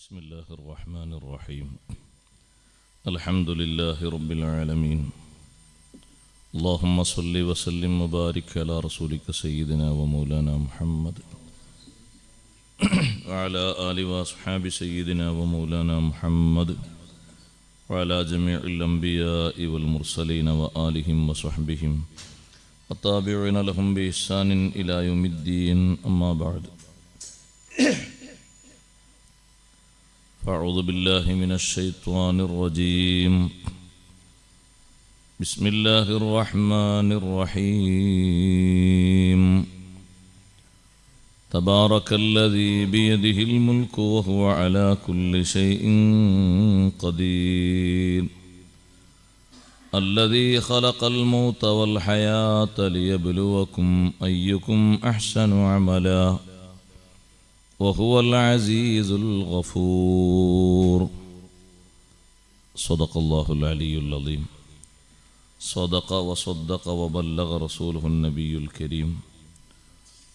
بسم الله الرحمن الرحيم الحمد لله رب العالمين اللهم صل وسلم وبارك على رسولك سيدنا ومولانا محمد وعلى آله وأصحاب سيدنا ومولانا محمد وعلى جميع الأنبياء والمرسلين وآلهم وصحبهم والتابعين لهم بإحسان إلى يوم الدين أما بعد أعوذ بالله من الشيطان الرجيم بسم الله الرحمن الرحيم تبارك الذي بيده الملك وهو على كل شيء قدير الذي خلق الموت والحياة ليبلوكم أيكم أحسن عملا وهو العزيز الغفور صدق الله العلي العظيم صدق وصدق وبلغ رسوله النبي الكريم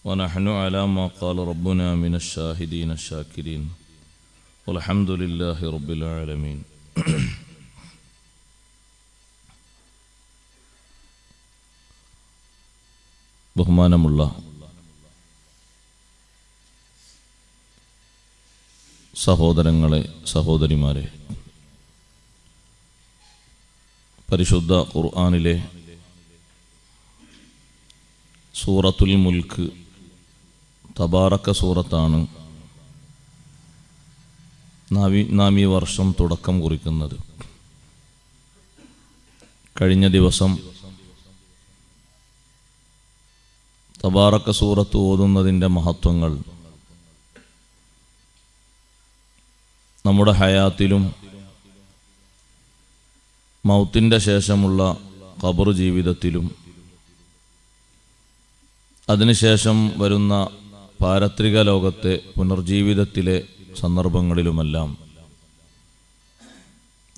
ونحن على ما قال ربنا من الشاهدين الشاكرين والحمد لله رب العالمين ബഹുമാനമുള്ള സഹോദരങ്ങളെ സഹോദരിമാരെ, പരിശുദ്ധ ഖുർആനിലെ സൂറത്തുൽ മുൽക്ക് തബാറക സൂറത്താണ് നാം ഈ വർഷം തുടക്കം കുറിക്കുന്നത്. കഴിഞ്ഞ ദിവസം തബാറക സൂറത്ത് ഓതുന്നതിൻ്റെ മഹത്വങ്ങൾ നമ്മുടെ ഹയാത്തിലും മൗത്തിൻ്റെ ശേഷമുള്ള ഖബർ ജീവിതത്തിലും അതിനുശേഷം വരുന്ന പാരത്രിക ലോകത്തെ പുനർജീവിതത്തിലെ സന്ദർഭങ്ങളിലുമെല്ലാം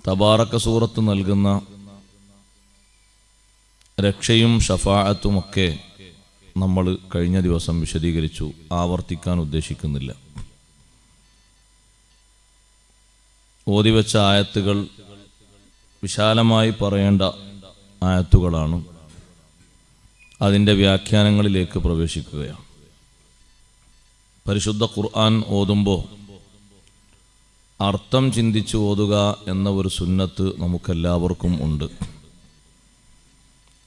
തബാറക സൂറത്ത് നൽകുന്ന രക്ഷയും ഷഫാഅത്തുമൊക്കെ നമ്മൾ കഴിഞ്ഞ ദിവസം വിശദീകരിച്ചു, ആവർത്തിക്കാൻ ഉദ്ദേശിക്കുന്നില്ല. ഓതിവെച്ച ആയത്തുകൾ വിശാലമായി പറയേണ്ട ആയത്തുകളാണ്. അതിൻ്റെ വ്യാഖ്യാനങ്ങളിലേക്ക് പ്രവേശിക്കുകയാണ്. പരിശുദ്ധ ഖുർആൻ ഓതുമ്പോൾ അർത്ഥം ചിന്തിച്ച് ഓതുക എന്ന ഒരു സുന്നത്ത് നമുക്കെല്ലാവർക്കും ഉണ്ട്.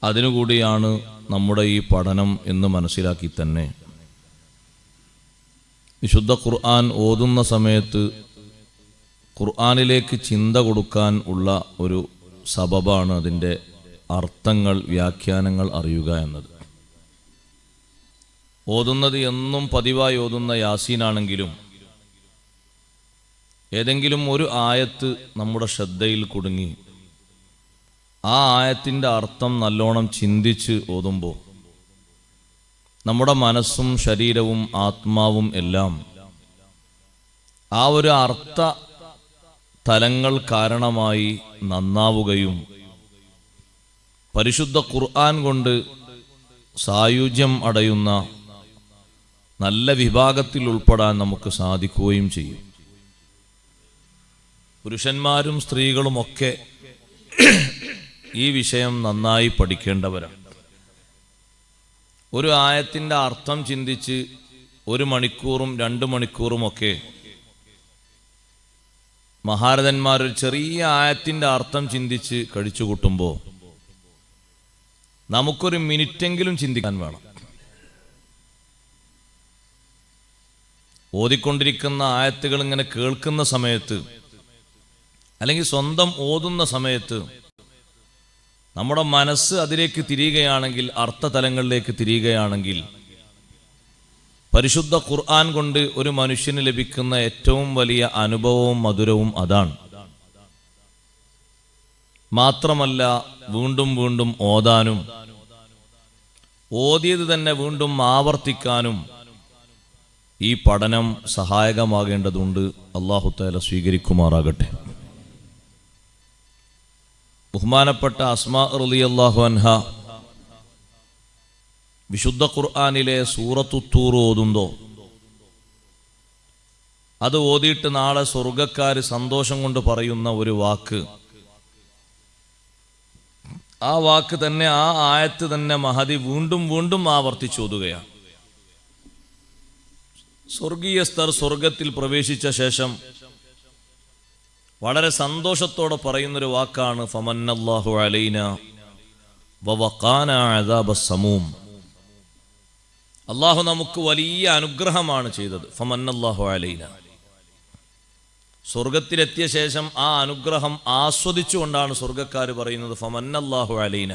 അതിനുകൂടിയാണ് നമ്മുടെ ഈ പഠനം എന്ന് മനസ്സിലാക്കി തന്നെ വിശുദ്ധ ഖുർആൻ ഓതുന്ന സമയത്ത് ഖുർആനിലേക്ക് ചിന്ത കൊടുക്കാൻ ഉള്ള ഒരു സബബാണ് അതിൻ്റെ അർത്ഥങ്ങൾ, വ്യാഖ്യാനങ്ങൾ അറിയുക എന്നത്. ഓതുന്നത് എന്നും പതിവായി ഓതുന്ന യാസീനാണെങ്കിലും ഏതെങ്കിലും ഒരു ആയത്ത് നമ്മുടെ ശ്രദ്ധയിൽ കുടുങ്ങി ആ ആയത്തിൻ്റെ അർത്ഥം നല്ലോണം ചിന്തിച്ച് ഓതുമ്പോൾ നമ്മുടെ മനസ്സും ശരീരവും ആത്മാവും എല്ലാം ആ ഒരു അർത്ഥ തലങ്ങൾ കാരണമായി നന്നാവുകയും പരിശുദ്ധ ഖുർആൻ കൊണ്ട് സായുജ്യം അടയുന്ന നല്ല വിഭാഗത്തിൽ ഉൾപ്പെടാൻ നമുക്ക് സാധിക്കുകയും ചെയ്യും. പുരുഷന്മാരും സ്ത്രീകളുമൊക്കെ ഈ വിഷയം നന്നായി പഠിക്കേണ്ടവരാണ്. ഒരു ആയത്തിൻ്റെ അർത്ഥം ചിന്തിച്ച് 1 മണിക്കൂറും 2 മണിക്കൂറുമൊക്കെ മഹാരഥന്മാർ ഒരു ചെറിയ ആയത്തിൻ്റെ അർത്ഥം ചിന്തിച്ച് കഴിച്ചു കൂട്ടുമ്പോൾ നമുക്കൊരു മിനിറ്റെങ്കിലും ചിന്തിക്കാൻ വേണം. ഓതിക്കൊണ്ടിരിക്കുന്ന ആയത്തുകൾ ഇങ്ങനെ കേൾക്കുന്ന സമയത്ത് അല്ലെങ്കിൽ സ്വന്തം ഓതുന്ന സമയത്ത് നമ്മുടെ മനസ്സ് അതിലേക്ക് തിരിയുകയാണെങ്കിൽ, അർത്ഥതലങ്ങളിലേക്ക് തിരിയുകയാണെങ്കിൽ പരിശുദ്ധ ഖുർആൻ കൊണ്ട് ഒരു മനുഷ്യന് ലഭിക്കുന്ന ഏറ്റവും വലിയ അനുഭവവും മധുരവും അതാണ്. മാത്രമല്ല വീണ്ടും വീണ്ടും ഓതാനും ഓതിയത് തന്നെ വീണ്ടും ആവർത്തിക്കാനും ഈ പഠനം സഹായകമാകേണ്ടതുണ്ട്. അല്ലാഹു തആല സ്വീകരിക്കുമാറാകട്ടെ. ബഹുമാനപ്പെട്ട അസ്മാ റളിയല്ലാഹു അൻഹ വിശുദ്ധ ഖുർആനിലെ സൂറത്തു തൂർ ഓതുമ്പോൾ അത് ഓതിയിട്ട് നാളെ സ്വർഗക്കാര് സന്തോഷം കൊണ്ട് പറയുന്ന ഒരു വാക്ക്, ആ വാക്ക് തന്നെ, ആ ആയത്ത് തന്നെ മഹദി വീണ്ടും വീണ്ടും ആവർത്തിച്ചോതുകയാണ്. സ്വർഗീയസ്ഥർ സ്വർഗത്തിൽ പ്രവേശിച്ച ശേഷം വളരെ സന്തോഷത്തോടെ പറയുന്നൊരു വാക്കാണ് ഫമന്നല്ലാഹു അലൈന വവഖാന അദാബസ് സമൂം. അള്ളാഹു നമുക്ക് വലിയ അനുഗ്രഹമാണ് ചെയ്തത്. ഫമന്നല്ലാഹു അലൈന, സ്വർഗത്തിലെത്തിയ ശേഷം ആ അനുഗ്രഹം ആസ്വദിച്ചുകൊണ്ടാണ് സ്വർഗക്കാർ പറയുന്നത് ഫമന്നല്ലാഹു അലൈന,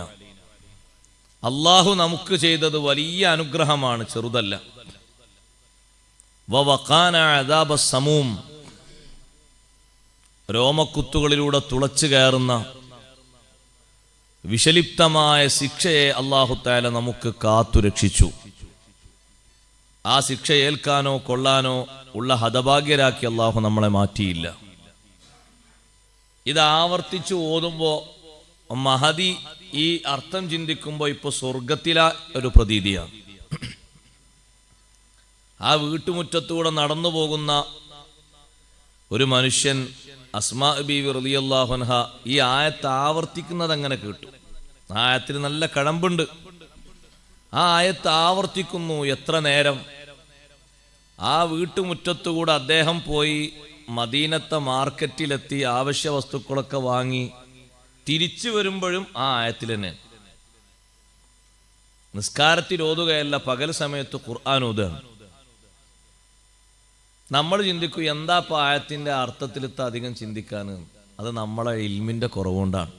അള്ളാഹു നമുക്ക് ചെയ്തത് വലിയ അനുഗ്രഹമാണ്, ചെറുതല്ല. വവഖാന അദാബസ് സമൂം, രോമക്കുത്തുകളിലൂടെ തുളച്ചു കയറുന്ന വിഷലിപ്തമായ ശിക്ഷയെ അല്ലാഹു തആല നമുക്ക് കാത്തുരക്ഷിച്ചു. ആ ശിക്ഷ ഏൽക്കാനോ കൊള്ളാനോ ഉള്ള ഹതഭാഗ്യരാക്കി അല്ലാഹു നമ്മളെ മാറ്റിയില്ല. ഇത് ആവർത്തിച്ചു ഓതുമ്പോൾ മഹദി ഈ അർത്ഥം ചിന്തിക്കുമ്പോൾ ഇപ്പോൾ സ്വർഗത്തിലെ ഒരു പ്രതീതിയാണ്. ആ വീട്ടുമുറ്റത്തൂടെ നടന്നു പോകുന്ന ഒരു മനുഷ്യൻ അസ്മാ ബീവി റളിയല്ലാഹു അൻഹ ഈ ആയത്ത് ആവർത്തിക്കുന്നത് അങ്ങനെ കേട്ടു. ആ ആയത്തിന് നല്ല കഴമ്പുണ്ട്. ആ ആയത്ത് ആവർത്തിക്കുന്നു എത്ര നേരം. ആ വീട്ടുമുറ്റത്തുകൂടെ അദ്ദേഹം പോയി മദീനത്തെ മാർക്കറ്റിലെത്തി ആവശ്യ വസ്തുക്കളൊക്കെ വാങ്ങി തിരിച്ചു വരുമ്പോഴും ആ ആയത്തിൽ തന്നെ. നിസ്കാരത്തിൽ ഓതുകയല്ല, പകൽ സമയത്ത് ഖുർആൻ ഓതുകയാണ്. നമ്മൾ ചിന്തിക്കും എന്താ ഇപ്പം ആയത്തിൻ്റെ അർത്ഥത്തിലെത്ത അധികം ചിന്തിക്കാൻ. അത് നമ്മളെ ഇൽമിൻ്റെ കുറവുകൊണ്ടാണ്.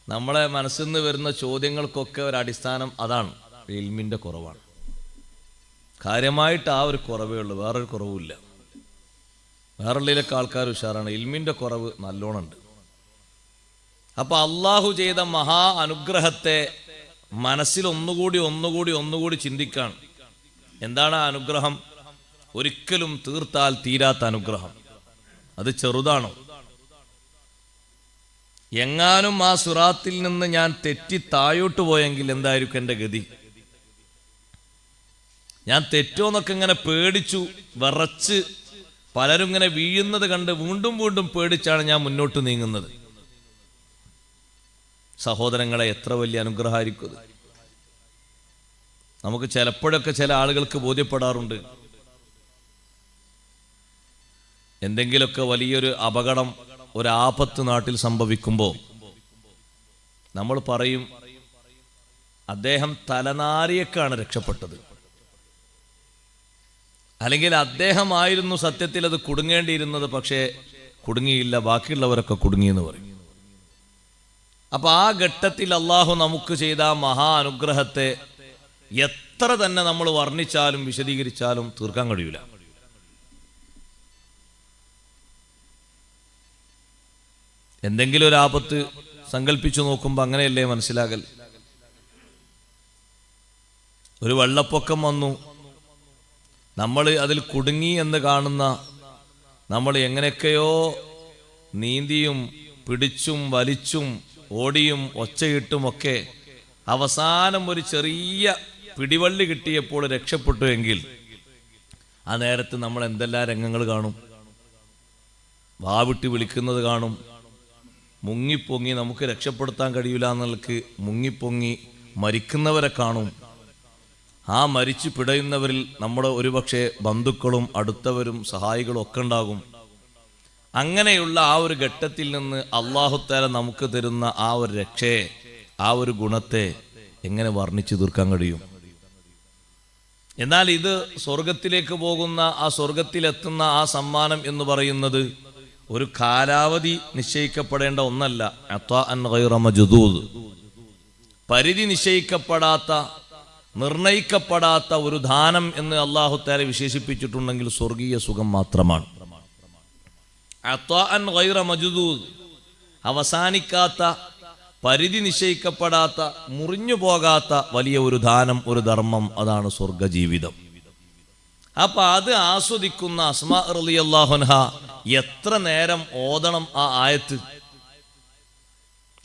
നമ്മളെ മനസ്സിൽ നിന്ന് വരുന്ന ചോദ്യങ്ങൾക്കൊക്കെ ഒരു അടിസ്ഥാനം അതാണ്, ഇൽമിൻ്റെ കുറവാണ്. കാര്യമായിട്ട് ആ ഒരു കുറവേ ഉള്ളൂ, വേറൊരു കുറവുമില്ല. വേറുള്ളിലൊക്കെ ആൾക്കാർ ഉഷാറാണ്, ഇൽമിൻ്റെ കുറവ് നല്ലോണമുണ്ട്. അപ്പം അള്ളാഹു ചെയ്ത മഹാ അനുഗ്രഹത്തെ മനസ്സിൽ ഒന്നുകൂടി ചിന്തിക്കാൻ. എന്താണ് ആ അനുഗ്രഹം? ഒരിക്കലും തീർത്താൽ തീരാത്ത അനുഗ്രഹം. അത് ചെറുതാണോ? എങ്ങാനും ആ സിറാത്തിൽ നിന്ന് ഞാൻ തെറ്റി താഴോട്ട് പോയെങ്കിൽ എന്തായിരിക്കും എൻ്റെ ഗതി? ഞാൻ തെറ്റോന്നൊക്കെ ഇങ്ങനെ പേടിച്ചു വിറച്ച് പലരും ഇങ്ങനെ വീഴുന്നത് കണ്ട് വീണ്ടും വീണ്ടും പേടിച്ചാണ് ഞാൻ മുന്നോട്ട് നീങ്ങുന്നത്. സഹോദരങ്ങളെ, എത്ര വലിയ അനുഗ്രഹമായിരിക്കും. നമുക്ക് ചിലപ്പോഴൊക്കെ ചില ആളുകൾക്ക് ബോധ്യപ്പെടാറുണ്ട്, എന്തെങ്കിലുമൊക്കെ വലിയൊരു അപകടം, ഒരാപത്ത് നാട്ടിൽ സംഭവിക്കുമ്പോൾ നമ്മൾ പറയും അദ്ദേഹം തലനാരിയേക്കാണ് രക്ഷപ്പെട്ടത്, അല്ലെങ്കിൽ അദ്ദേഹമായിരുന്നു സത്യത്തിൽ അത് കുടുങ്ങേണ്ടിയിരുന്നത്, പക്ഷേ കുടുങ്ങിയില്ല, ബാക്കിയുള്ളവരൊക്കെ കുടുങ്ങിയെന്ന് പറയും. അപ്പൊ ആ ഘട്ടത്തിൽ അള്ളാഹു നമുക്ക് ചെയ്ത മഹാ അനുഗ്രഹത്തെ എത്ര തന്നെ നമ്മൾ വർണ്ണിച്ചാലും വിശദീകരിച്ചാലും തീർക്കാൻ കഴിയൂല. എന്തെങ്കിലും ഒരു ആപത്ത് സങ്കല്പിച്ചു നോക്കുമ്പോൾ അങ്ങനെയല്ലേ മനസ്സിലാകൽ. ഒരു വെള്ളപ്പൊക്കം വന്നു, നമ്മൾ അതിൽ കുടുങ്ങി എന്ന് കാണുന്ന നമ്മൾ എങ്ങനെയൊക്കെയോ നീന്തിയും പിടിച്ചും വലിച്ചും ഓടിയും ഒച്ചയിട്ടുമൊക്കെ അവസാനം ഒരു ചെറിയ പിടിവള്ളി കിട്ടിയപ്പോൾ രക്ഷപ്പെട്ടു എങ്കിൽ ആ നേരത്ത് നമ്മൾ എന്തെല്ലാം രംഗങ്ങൾ കാണും. വാവിട്ട് വിളിക്കുന്നത് കാണും, മുങ്ങിപ്പൊങ്ങി നമുക്ക് രക്ഷപ്പെടുത്താൻ കഴിയില്ല എന്നുള്ളക്ക് മുങ്ങിപ്പൊങ്ങി മരിക്കുന്നവരെ കാണും. ആ മരിച്ചു പിടയുന്നവരിൽ നമ്മുടെ ഒരുപക്ഷെ ബന്ധുക്കളും അടുത്തവരും സഹായികളും ഒക്കെ ഉണ്ടാകും. അങ്ങനെയുള്ള ആ ഒരു ഘട്ടത്തിൽ നിന്ന് അല്ലാഹു തആല നമുക്ക് തരുന്ന ആ ഒരു രക്ഷയെ, ആ ഒരു ഗുണത്തെ എങ്ങനെ വർണ്ണിച്ചു തീർക്കാൻ കഴിയും? എന്നാൽ ഇത് സ്വർഗത്തിലേക്ക് പോകുന്ന, ആ സ്വർഗത്തിലെത്തുന്ന ആ സമ്മാനം എന്ന് പറയുന്നത് ഒരു കാലാവധി നിശ്ചയിക്കപ്പെടേണ്ട ഒന്നല്ല. അത്വാഅൻ ഗൈറ മജ്ദൂദ്, പരിധി നിശ്ചയിക്കപ്പെടാത്ത, നിർണയിക്കപ്പെടാത്ത ഒരു ദാനം എന്ന് അല്ലാഹു തആല വിശേഷിപ്പിച്ചിട്ടുണ്ടെങ്കിൽ സ്വർഗീയ സുഖം മാത്രമാണ്. അത്വാഅൻ ഗൈറ മജ്ദൂദ്, അവസാനിക്കാത്ത, പരിധി നിശ്ചയിക്കപ്പെടാത്ത, മുറിഞ്ഞു പോകാത്ത വലിയ ഒരു ദാനം, ഒരു ധർമ്മം, അതാണ് സ്വർഗജീവിതം. അപ്പൊ അത് ആസ്വദിക്കുന്ന അസ്മാ റളിയല്ലാഹു അൻഹ എത്ര നേരം ഓതണം ആ ആയത്ത്.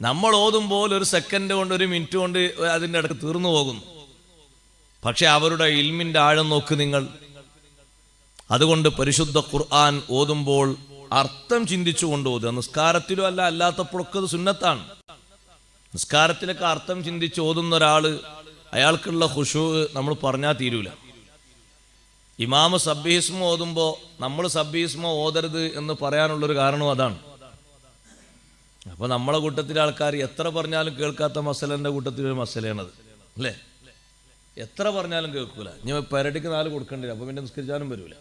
നമ്മൾ ഓതുമ്പോൾ ഒരു സെക്കൻഡ് കൊണ്ട്, ഒരു മിനിറ്റ് കൊണ്ട് അതിൻ്റെ ഇടയ്ക്ക് തീർന്നു പോകുന്നു. പക്ഷെ അവരുടെ ഇൽമിൻ്റെ ആഴം നോക്ക് നിങ്ങൾ. അതുകൊണ്ട് പരിശുദ്ധ ഖുർആൻ ഓതുമ്പോൾ അർത്ഥം ചിന്തിച്ചുകൊണ്ട് ഓതുക. നിസ്കാരത്തിലും അല്ല, അല്ലാത്തപ്പോഴൊക്കെ അത് സുന്നത്താണ്. നിസ്കാരത്തിലൊക്കെ അർത്ഥം ചിന്തിച്ച് ഓതുന്ന ഒരാള്, അയാൾക്കുള്ള ഖുശൂ നമ്മൾ പറഞ്ഞാൽ തീരൂല. ഇമാമ് സബ്ബിഹിസ്മ ഓതുമ്പോൾ നമ്മൾ സബ്ബിഹിസ്മ ഓതരുത് എന്ന് പറയാനുള്ളൊരു കാരണവും അതാണ്. അപ്പൊ നമ്മളെ കൂട്ടത്തിലെ ആൾക്കാർ എത്ര പറഞ്ഞാലും കേൾക്കാത്ത മസലന്റെ കൂട്ടത്തിലൊരു മസലയാണത്, അല്ലേ? എത്ര പറഞ്ഞാലും കേൾക്കൂല. ഇനി പരടിക്ക് 4 കൊടുക്കേണ്ടി, അപ്പൊ പിന്നെ നിസ്കരിച്ചാലും വരൂല.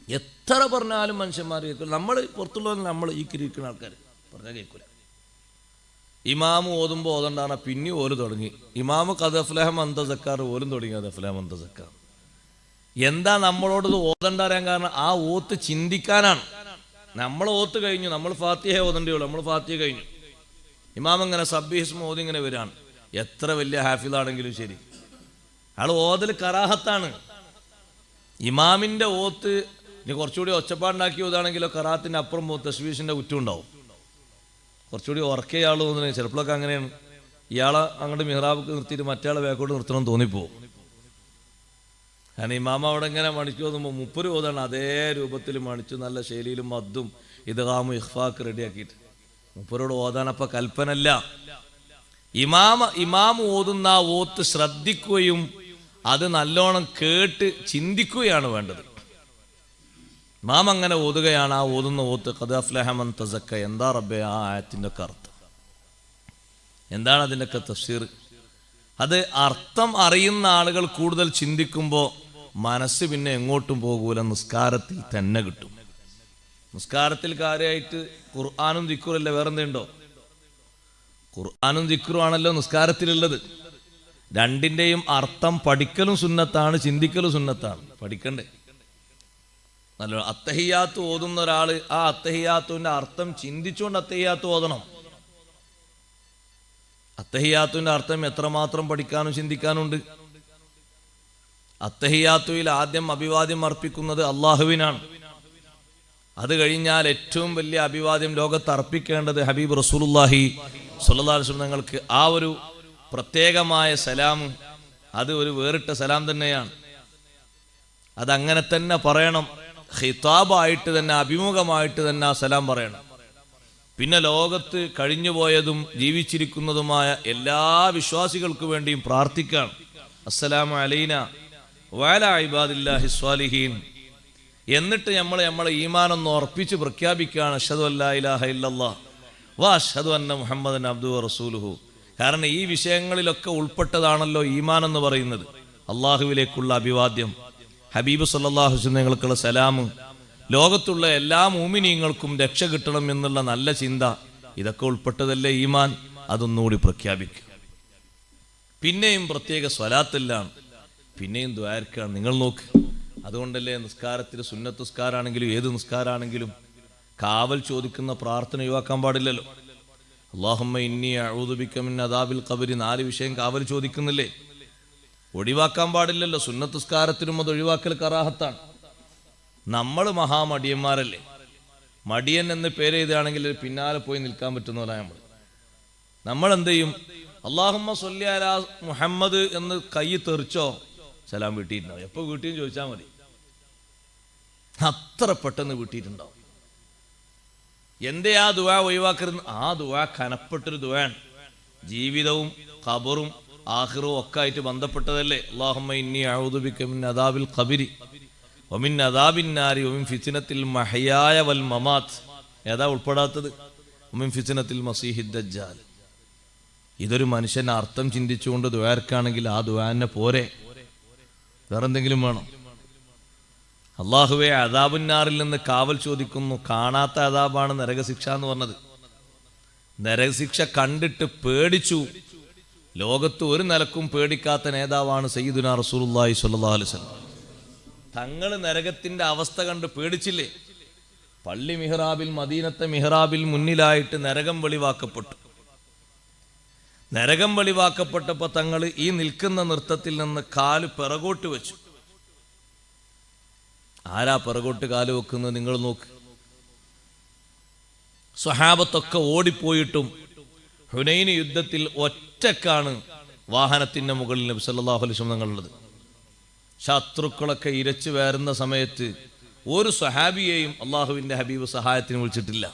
എത്ര പറഞ്ഞാലും മനുഷ്യന്മാർ കേൾക്കൂല. നമ്മൾ പുറത്തുള്ളവർ, നമ്മൾ ഈ കിരിക്കുന്ന ആൾക്കാർ പറഞ്ഞാൽ കേൾക്കൂല. ഇമാമ് ഓതുമ്പോൾ ഓതണ്ടാണ്, പിന്നെ ഓല് തുടങ്ങി. ഇമാമ് ഖദഫ്ലഹം അന്തസക്കാർ ഓലും തുടങ്ങി ഖദഫ്ലഹം അന്തസക്കാർ. എന്താ നമ്മളോട് ഓതണ്ട അറിയാൻ കാരണം? ആ ഓത്ത് ചിന്തിക്കാനാണ്. നമ്മൾ ഓത്ത് കഴിഞ്ഞു, നമ്മൾ ഫാത്തിഹ ഓതണ്ടേ, നമ്മൾ ഫാത്തിഹ കഴിഞ്ഞു. ഇമാം ഇങ്ങനെ സബ്ബിഹിസ്മ ഓതി ഇങ്ങനെ വരാണ്. എത്ര വലിയ ഹാഫിളാണെങ്കിലും ശരി, അയാൾ ഓതൽ കറാഹത്താണ്. ഇമാമിന്റെ ഓത്ത് ഇനി കുറച്ചുകൂടി ഒച്ചപ്പാടുണ്ടാക്കി ഓതാണെങ്കിലോ കറാഹത്തിന്റെ അപ്പുറം തശ്വീഷിന്റെ കുറ്റം ഉണ്ടാവും. കുറച്ചുകൂടി ഉറക്കിയ ആൾ തോന്നുന്നത് ചിലപ്പോഴൊക്കെ അങ്ങനെയാണ്. ഇയാളെ അങ്ങോട്ട് മിഹ്റാബ് നിർത്തിയിട്ട് മറ്റേ ബാക്കോട്ട് നിർത്തണം തോന്നിപ്പോവും. കാരണം ഇമാമ അവിടെ ഇങ്ങനെ മണിച്ചു തോന്നുമ്പോൾ 30 ഓതാണ് അതേ രൂപത്തിൽ മണിച്ചു, നല്ല ശൈലിയിലും മദ്ദും ഇദ്ഗാമും ഇഖ്ഫാക്ക് റെഡിയാക്കിയിട്ട് 30 ഓതാനപ്പ കൽപ്പനല്ല. ഇമാം ഓതുന്ന ആ ഓത്ത് ശ്രദ്ധിക്കുകയും അത് നല്ലോണം കേട്ട് ചിന്തിക്കുകയാണ് വേണ്ടത്. ഇമാം അങ്ങനെ ഓതുകയാണ്, ആ ഓതുന്ന ഓത്ത് ഖദ് അഫ്ലഹ മൻ തസക്ക. എന്താ റബ്ബേ ആ ആയത്തിൻ്റെ ഒക്കെ അർത്ഥം? എന്താണ് അതിൻ്റെയൊക്കെ തഫ്സീർ? അത് അർത്ഥം അറിയുന്ന ആളുകൾ കൂടുതൽ ചിന്തിക്കുമ്പോൾ മനസ്സ് പിന്നെ എങ്ങോട്ടും പോകൂല, നിസ്കാരത്തിൽ തന്നെ കിട്ടും. നിസ്കാരത്തിൽ കാര്യമായിട്ട് ഖുർആനും ദിക്റുമല്ല, വേറെന്തുണ്ടോ? ഖുർആനും ദിക്റും ആണല്ലോ നിസ്കാരത്തിലുള്ളത്. രണ്ടിൻ്റെയും അർത്ഥം പഠിക്കലും സുന്നത്താണ്, ചിന്തിക്കലും സുന്നത്താണ്. പഠിക്കണ്ടേ? നല്ല അത്തഹിയാത്ത് ഓതുന്ന ഒരാൾ ആ അത്തഹിയാത്തുവിൻ്റെ അർത്ഥം ചിന്തിച്ചുകൊണ്ട് അത്തഹിയാത്ത് ഓതണം. അത്തഹിയാത്തുവിൻ്റെ അർത്ഥം എത്രമാത്രം പഠിക്കാനും ചിന്തിക്കാനുണ്ട്. അത്തഹിയാത്തുവിൽ ആദ്യം അഭിവാദ്യം അർപ്പിക്കുന്നത് അള്ളാഹുവിനാണ്. അത് കഴിഞ്ഞാൽ ഏറ്റവും വലിയ അഭിവാദ്യം ലോകത്ത് അർപ്പിക്കേണ്ടത് ഹബീബ് റസൂലുള്ളാഹി സ്വല്ലല്ലാഹു അലൈഹി വസല്ലം തങ്ങൾക്ക്. ആ ഒരു പ്രത്യേകമായ സലാം, അത് ഒരു വേറിട്ട സലാം തന്നെയാണ്. അതങ്ങനെ തന്നെ പറയണം. ഖിതാബായിട്ട് തന്നെ, അഭിമുഖമായിട്ട് തന്നെ ആ സലാം പറയണം. പിന്നെ ലോകത്ത് കഴിഞ്ഞുപോയതും ജീവിച്ചിരിക്കുന്നതുമായ എല്ലാ വിശ്വാസികൾക്ക് വേണ്ടിയും പ്രാർത്ഥിക്കണം. അസ്സലാമു അലൈന വഅലാ ഇബാദില്ലാഹി സ്വാലിഹീൻ. എന്നിട്ട് നമ്മളെ ഈമാനൊന്ന് ഉറപ്പിച്ച് പ്രഖ്യാപിക്കുകയാണ്, അഷ്ഹദു അല്ലാ ഇലാഹ ഇല്ലല്ലാഹ് വ അഷ്ഹദു അന്ന മുഹമ്മദൻ അബ്ദുഹു വറസൂലുഹു. കാരണം ഈ വിഷയങ്ങളിലൊക്കെ ഉൾപ്പെട്ടതാണല്ലോ ഈമാൻ എന്ന് പറയുന്നത്. അള്ളാഹുവിലേക്കുള്ള അഭിവാദ്യം, ഹബീബ് സല്ലല്ലാഹു അലൈഹി വസല്ലം തങ്ങൾക്കുള്ള സലാം, ലോകത്തുള്ള എല്ലാ മുഅ്മിനീങ്ങൾക്കും രക്ഷ കിട്ടണം എന്നുള്ള നല്ല ചിന്ത, ഇതൊക്കെ ഉൾപ്പെട്ടതല്ലേ ഈമാൻ. അതൊന്നുകൂടി പ്രഖ്യാപിക്കുക. പിന്നെയും പ്രത്യേക സ്വലാത്തെല്ലാം, പിന്നെയും ദ്വാരക്കാണ്. നിങ്ങൾ നോക്ക്, അതുകൊണ്ടല്ലേ നിസ്കാരത്തിൽ സുന്നത്ത് നിസ്കാരാണെങ്കിലും ഏത് നിസ്കാരാണെങ്കിലും കാവൽ ചോദിക്കുന്ന പ്രാർത്ഥന ഒഴിവാക്കാൻ പാടില്ലല്ലോ. അല്ലാഹുമ്മ ഇന്നി അഊദു ബിക മിൻ അദാബിൽ ഖബരി, 4 വിഷയം കാവൽ ചോദിക്കുന്നില്ലേ? ഒഴിവാക്കാൻ പാടില്ലല്ലോ. സുന്നത്ത് നിസ്കാരത്തിലും അത് ഒഴിവാക്കൽ കറാഹത്താണ്. നമ്മൾ മഹാമടിയന്മാരല്ലേ? മടിയൻ എന്ന് പേര് എഴുതുകയാണെങ്കിൽ പിന്നാലെ പോയി നിൽക്കാൻ പറ്റുന്നവരാണ് നമ്മൾ. എന്ത് ചെയ്യും? അല്ലാഹുമ്മ സ്വല്ലി അലാ മുഹമ്മദ് എന്ന് കൈ തെറിച്ചോ സലാം വീട്ടിയിട്ടുണ്ടാവും. എപ്പോൾ വീട്ടിൽ ചോദിച്ചാൽ മതി, അത്ര പെട്ടെന്ന് വീട്ടിയിട്ടുണ്ടാവും. എന്തേ ആ ദുആ ഒഴിവാക്കരുത്? ആ ദുആ കനപ്പെട്ടൊരു ദുആണ്. ജീവിതവും ഖബറും ആഖിറവും ഒക്കെ ആയിട്ട് ബന്ധപ്പെട്ടതല്ലേ. അല്ലാഹുമ്മ ഇന്നി അഊദു ബിക മിൻ അദാബിൽ ഖബരി വമിൻ അദാബിൻ നാരി വമിൻ ഫിത്നത്തിൽ മഹ്യായ വൽ മമാത്ത്. ഏതാ ഉൾപ്പെടാത്തത്? വമിൻ ഫിത്നത്തിൽ മസീഹിദ് ദജ്ജാൽ. ഇതൊരു മനുഷ്യൻ അർത്ഥം ചിന്തിച്ചുകൊണ്ട് ദുആർക്കാണെങ്കിൽ ആ ദുആനെ പോരെ, വേറെന്തെങ്കിലും വേണം? അള്ളാഹുവെ അദാബുന്നാറിൽ നിന്ന് കാവൽ ചോദിക്കുന്നു. കാണാത്ത അദാബാണ് നരകശിക്ഷ എന്ന് പറഞ്ഞത്. നരകശിക്ഷ കണ്ടിട്ട് പേടിച്ചു. ലോകത്ത് ഒരു നിലക്കും പേടിക്കാത്ത നേതാവാണ് സയ്യിദുനാ റസൂലുള്ളാഹി സ്വല്ലല്ലാഹു അലൈഹി വസല്ലം. തങ്ങൾ നരകത്തിന്റെ അവസ്ഥ കണ്ട് പേടിച്ചില്ലേ? പള്ളി മിഹ്റാബിൽ, മദീനത്തെ മിഹ്റാബിൽ മുന്നിലായിട്ട് നരകം വെളിവാക്കപ്പെട്ടു. നരകം വെളിവാക്കപ്പെട്ടപ്പോൾ തങ്ങൾ ഈ നിൽക്കുന്ന നൃത്തത്തിൽ നിന്ന് കാല് പിറകോട്ട് വെച്ചു. ആരാ പിറകോട്ട് കാല് വെക്കുന്നത്? നിങ്ങൾ നോക്ക്. സ്വഹാബത്തൊക്കെ ഓടിപ്പോയിട്ടും ഹുനൈൻ യുദ്ധത്തിൽ 1 ഒറ്റക്കാണ് വാഹനത്തിന്റെ മുകളിൽ നബി സല്ലല്ലാഹു അലൈഹി വസല്ലം തങ്ങളുള്ളത്. 1 ഒറ്റക്കാണ്. 1 ശത്രുക്കളൊക്കെ ഇരച്ചു വേറുന്ന സമയത്ത് ഒരു സ്വഹാബിയെയും അള്ളാഹുവിൻ്റെ ഹബീബ് സഹായത്തിന് വിളിച്ചിട്ടില്ല,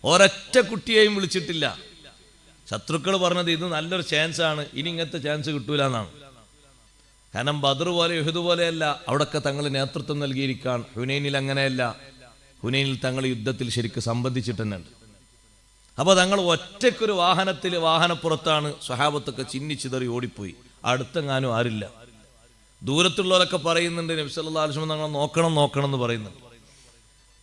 ഒരൊറ്റ കുട്ടിയെയും വിളിച്ചിട്ടില്ല. ശത്രുക്കൾ പറഞ്ഞത് ഇത് നല്ലൊരു ചാൻസാണ്, ഇനി ഇങ്ങനത്തെ ചാൻസ് കിട്ടൂല എന്നാണ്. കാരണം ബദർ പോലെ യുഹദ് പോലെയല്ല, അവിടൊക്കെ തങ്ങൾ നേതൃത്വം നൽകിയിരിക്കാൻ. ഹുനൈനിൽ അങ്ങനെയല്ല, ഹുനൈനിൽ തങ്ങൾ യുദ്ധത്തിൽ ശരിക്കും സംബന്ധിച്ചിട്ടുണ്ട്. അപ്പോൾ തങ്ങൾ ഒറ്റയ്ക്കൊരു വാഹനപ്പുറത്താണ്, സ്വഹാബത്തൊക്കെ ചിന്നിച്ചിതറി ഓടിപ്പോയി. അടുത്തെങ്ങാനും ആരില്ല. ദൂരത്തുള്ളവരൊക്കെ പറയുന്നുണ്ട് നബി സല്ലല്ലാഹു അലൈഹി വസല്ലം തങ്ങളെ നോക്കണം എന്ന് പറയുന്നുണ്ട്.